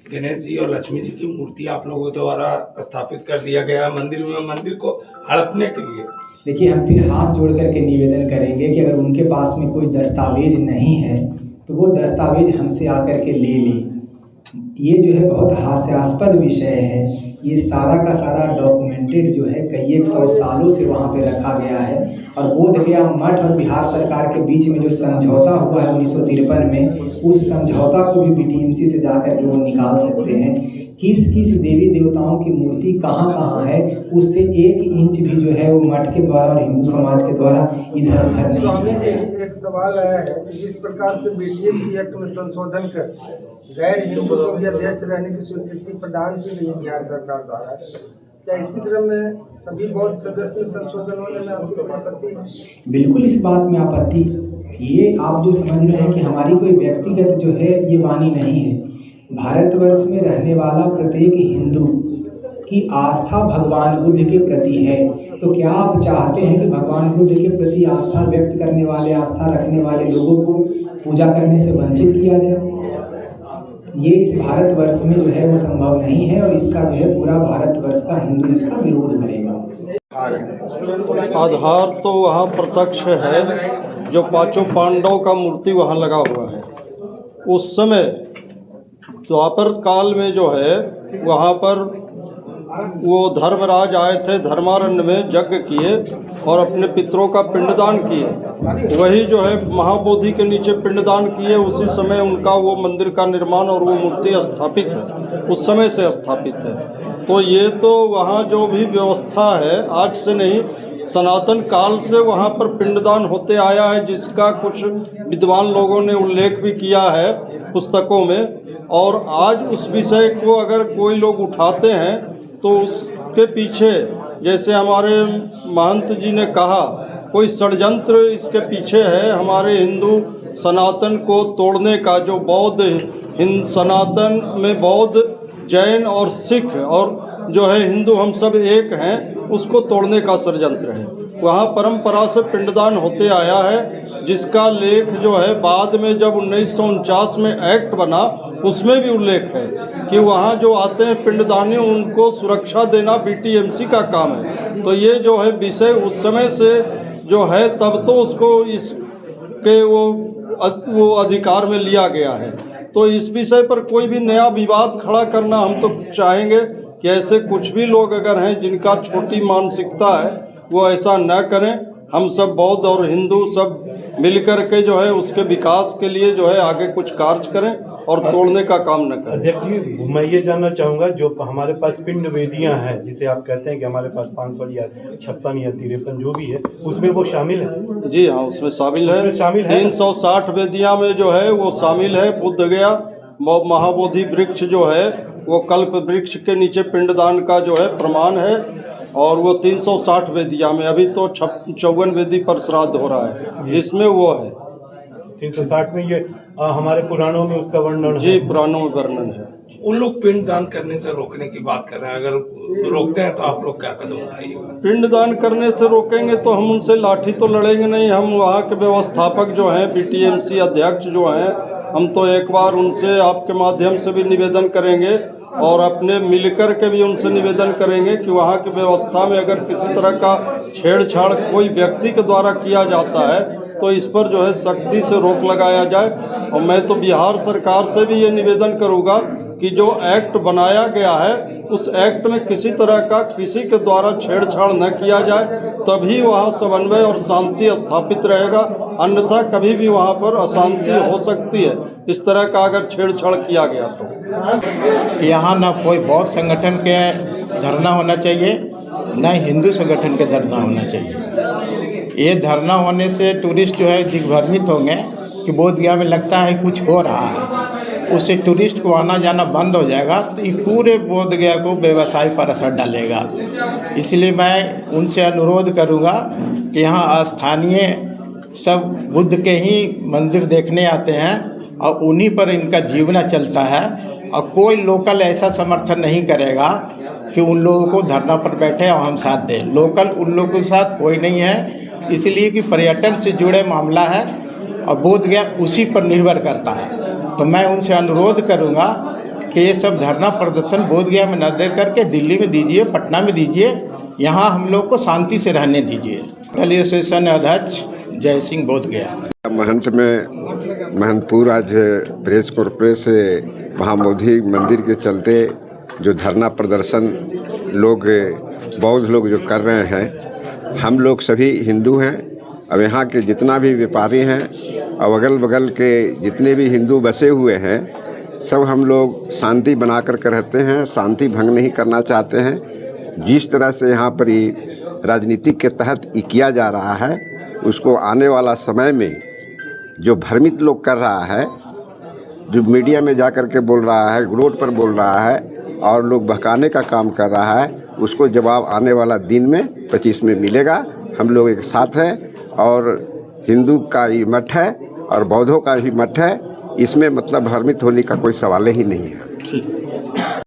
गणेश जी और लक्ष्मी जी की मूर्ति आप लोगों द्वारा स्थापित कर दिया गया मंदिर में, मंदिर को हड़पने के लिए। देखिए हम फिर हाथ जोड़ करके निवेदन करेंगे कि अगर उनके पास में कोई दस्तावेज नहीं है तो वो दस्तावेज हमसे आकर के ले लें। ये जो है बहुत हास्यास्पद विषय है। ये सारा का सारा डॉक्यूमेंटेड जो है कई 100 सालों से वहाँ पे रखा गया है। और बोध गया मठ और बिहार सरकार के बीच में जो समझौता हुआ है 1953 में, उस समझौता को भी बीटीएमसी से जाकर के वो निकाल सकते हैं। किस किस देवी देवताओं की मूर्ति कहाँ कहाँ है, उससे 1 इंच भी जो है वो मठ के द्वारा और हिंदू समाज के द्वारा इधर उधर नहीं। स्वामी जी, एक सवाल आया है कि जिस प्रकार से बीटीएमसी एक्ट में संशोधन कर गैर हिंदू को भी अध्यक्ष रहने की स्वीकृति प्रदान की गई बिहार सरकार द्वारा, क्या इसी क्रम में सभी बौद्ध सदस्य में संशोधन होने में आपको आपत्ति है? बिल्कुल इस बात में आपत्ति। ये आप जो समझ रहे हैं कि हमारी कोई व्यक्तिगत जो है ये वाणी नहीं है। भारतवर्ष में रहने वाला प्रत्येक हिंदू की आस्था भगवान बुद्ध के प्रति है। तो क्या आप चाहते हैं कि भगवान बुद्ध के प्रति आस्था व्यक्त करने वाले, आस्था रखने वाले लोगों को पूजा करने से वंचित किया जाए? ये इस भारतवर्ष में जो है वो संभव नहीं है और इसका जो है पूरा भारतवर्ष का हिंदू इसका विरोध करेगा। आधार तो वहाँ प्रत्यक्ष है, जो 5 पांडवों का मूर्ति वहाँ लगा हुआ है। उस समय द्वापर काल में जो है वहाँ पर वो धर्मराज आए थे, धर्मारण्य में यज्ञ किए और अपने पितरों का पिंडदान किए। वही जो है महाबोधि के नीचे पिंडदान किए, उसी समय उनका वो मंदिर का निर्माण और वो मूर्ति स्थापित है, उस समय से स्थापित है। तो ये तो वहाँ जो भी व्यवस्था है आज से नहीं, सनातन काल से वहाँ पर पिंडदान होते आया है, जिसका कुछ विद्वान लोगों ने उल्लेख भी किया है पुस्तकों में। और आज उस विषय को अगर कोई लोग उठाते हैं तो उसके पीछे, जैसे हमारे महंत जी ने कहा, कोई षड्यंत्र इसके पीछे है हमारे हिंदू सनातन को तोड़ने का। जो बौद्ध सनातन में बौद्ध, जैन और सिख और जो है हिंदू हम सब एक हैं, उसको तोड़ने का षड्यंत्र है। वहाँ परंपरा से पिंडदान होते आया है, जिसका लेख जो है बाद में जब 1949 में एक्ट बना उसमें भी उल्लेख है कि वहाँ जो आते हैं पिंडदानी उनको सुरक्षा देना बीटीएमसी का काम है। तो ये जो है विषय उस समय से जो है तब तो उसको इसके वो अधिकार में लिया गया है। तो इस विषय पर कोई भी नया विवाद खड़ा करना हम तो चाहेंगे कि ऐसे कुछ भी लोग अगर हैं जिनका छोटी मानसिकता है वो ऐसा न करें। हम सब बौद्ध और हिंदू सब मिलकर के जो है उसके विकास के लिए जो है आगे कुछ कार्य करें और तोड़ने का काम न करें। अध्यक्ष जी, मैं ये जानना चाहूँगा, जो हमारे पास पिंड वेदियाँ हैं, जिसे आप कहते हैं कि हमारे पास 500 या 56 या 53 जो भी है, उसमें वो शामिल है? जी हाँ, उसमें शामिल है। 360 वेदियाँ में जो है वो शामिल है। बुद्ध गया महाबोधि वृक्ष जो है वो कल्प वृक्ष के नीचे पिंडदान का जो है प्रमाण है और वो 360 वेदियाँ में। अभी तो 54 वेदी पर श्राद्ध हो रहा है जिसमें वो है। 360 में ये हमारे पुराणों में उसका वर्णन जी, पुराणों में वर्णन है। उन लोग पिंडदान करने से रोकने की बात कर रहे हैं, अगर रोकते हैं तो आप लोग क्या कदम उठाइएगा? पिंडदान करने से रोकेंगे तो हम उनसे लाठी तो लड़ेंगे नहीं। हम वहाँ के व्यवस्थापक जो हैं, बीटीएमसी अध्यक्ष जो हैं, हम तो एक बार उनसे आपके माध्यम से भी निवेदन करेंगे और अपने मिलकर के भी उनसे निवेदन करेंगे कि वहाँ की व्यवस्था में अगर किसी तरह का छेड़छाड़ कोई व्यक्ति के द्वारा किया जाता है तो इस पर जो है सख्ती से रोक लगाया जाए। और मैं तो बिहार सरकार से भी ये निवेदन करूँगा कि जो एक्ट बनाया गया है उस एक्ट में किसी तरह का किसी के द्वारा छेड़छाड़ न किया जाए, तभी वहाँ समन्वय और शांति स्थापित रहेगा। अन्यथा कभी भी वहाँ पर अशांति हो सकती है, इस तरह का अगर छेड़छाड़ किया गया तो। यहाँ न कोई बौद्ध संगठन के धरना होना चाहिए, न हिंदू संगठन के धरना होना चाहिए। ये धरना होने से टूरिस्ट जो है दिग्भ्रमित होंगे कि बोध गया में लगता है कुछ हो रहा है, उससे टूरिस्ट को आना जाना बंद हो जाएगा, तो ये पूरे बोध गया को व्यवसाय पर असर डालेगा। इसलिए मैं उनसे अनुरोध करूँगा कि यहाँ स्थानीय सब बुद्ध के ही मंदिर देखने आते हैं और उन्हीं पर इनका जीवना चलता है, और कोई लोकल ऐसा समर्थन नहीं करेगा कि उन लोगों को धरना पर बैठे और हम साथ दें। लोकल उन लोगों के साथ कोई नहीं है, इसलिए कि पर्यटन से जुड़े मामला है और बोध गया उसी पर निर्भर करता है। तो मैं उनसे अनुरोध करूंगा कि ये सब धरना प्रदर्शन बोध गया में न दे करके दिल्ली में दीजिए, पटना में दीजिए, यहाँ हम लोग को शांति से रहने दीजिए। दलीय एसोसिएशन अध्यक्ष जय सिंह बोध गया। महंतपुर आज प्रेस कॉन्फ्रेंस से महाबोधि मंदिर के चलते जो धरना प्रदर्शन लोग बौद्ध लोग जो कर रहे हैं, हम लोग सभी हिंदू हैं। अब यहाँ के जितना भी व्यापारी हैं और अगल बगल के जितने भी हिंदू बसे हुए हैं, सब हम लोग शांति बना कर रहते हैं, शांति भंग नहीं करना चाहते हैं। जिस तरह से यहाँ पर राजनीति के तहत ये किया जा रहा है, उसको आने वाला समय में जो भ्रमित लोग कर रहा है, जो मीडिया में जा कर के बोल रहा है, रोड पर बोल रहा है और लोग बहकाने का काम कर रहा है, उसको जवाब आने वाला दिन में 25 में मिलेगा। हम लोग एक साथ हैं और हिंदू का ही मठ है और बौद्धों का ही मठ है, इसमें मतलब भ्रमित होने का कोई सवाल ही नहीं है।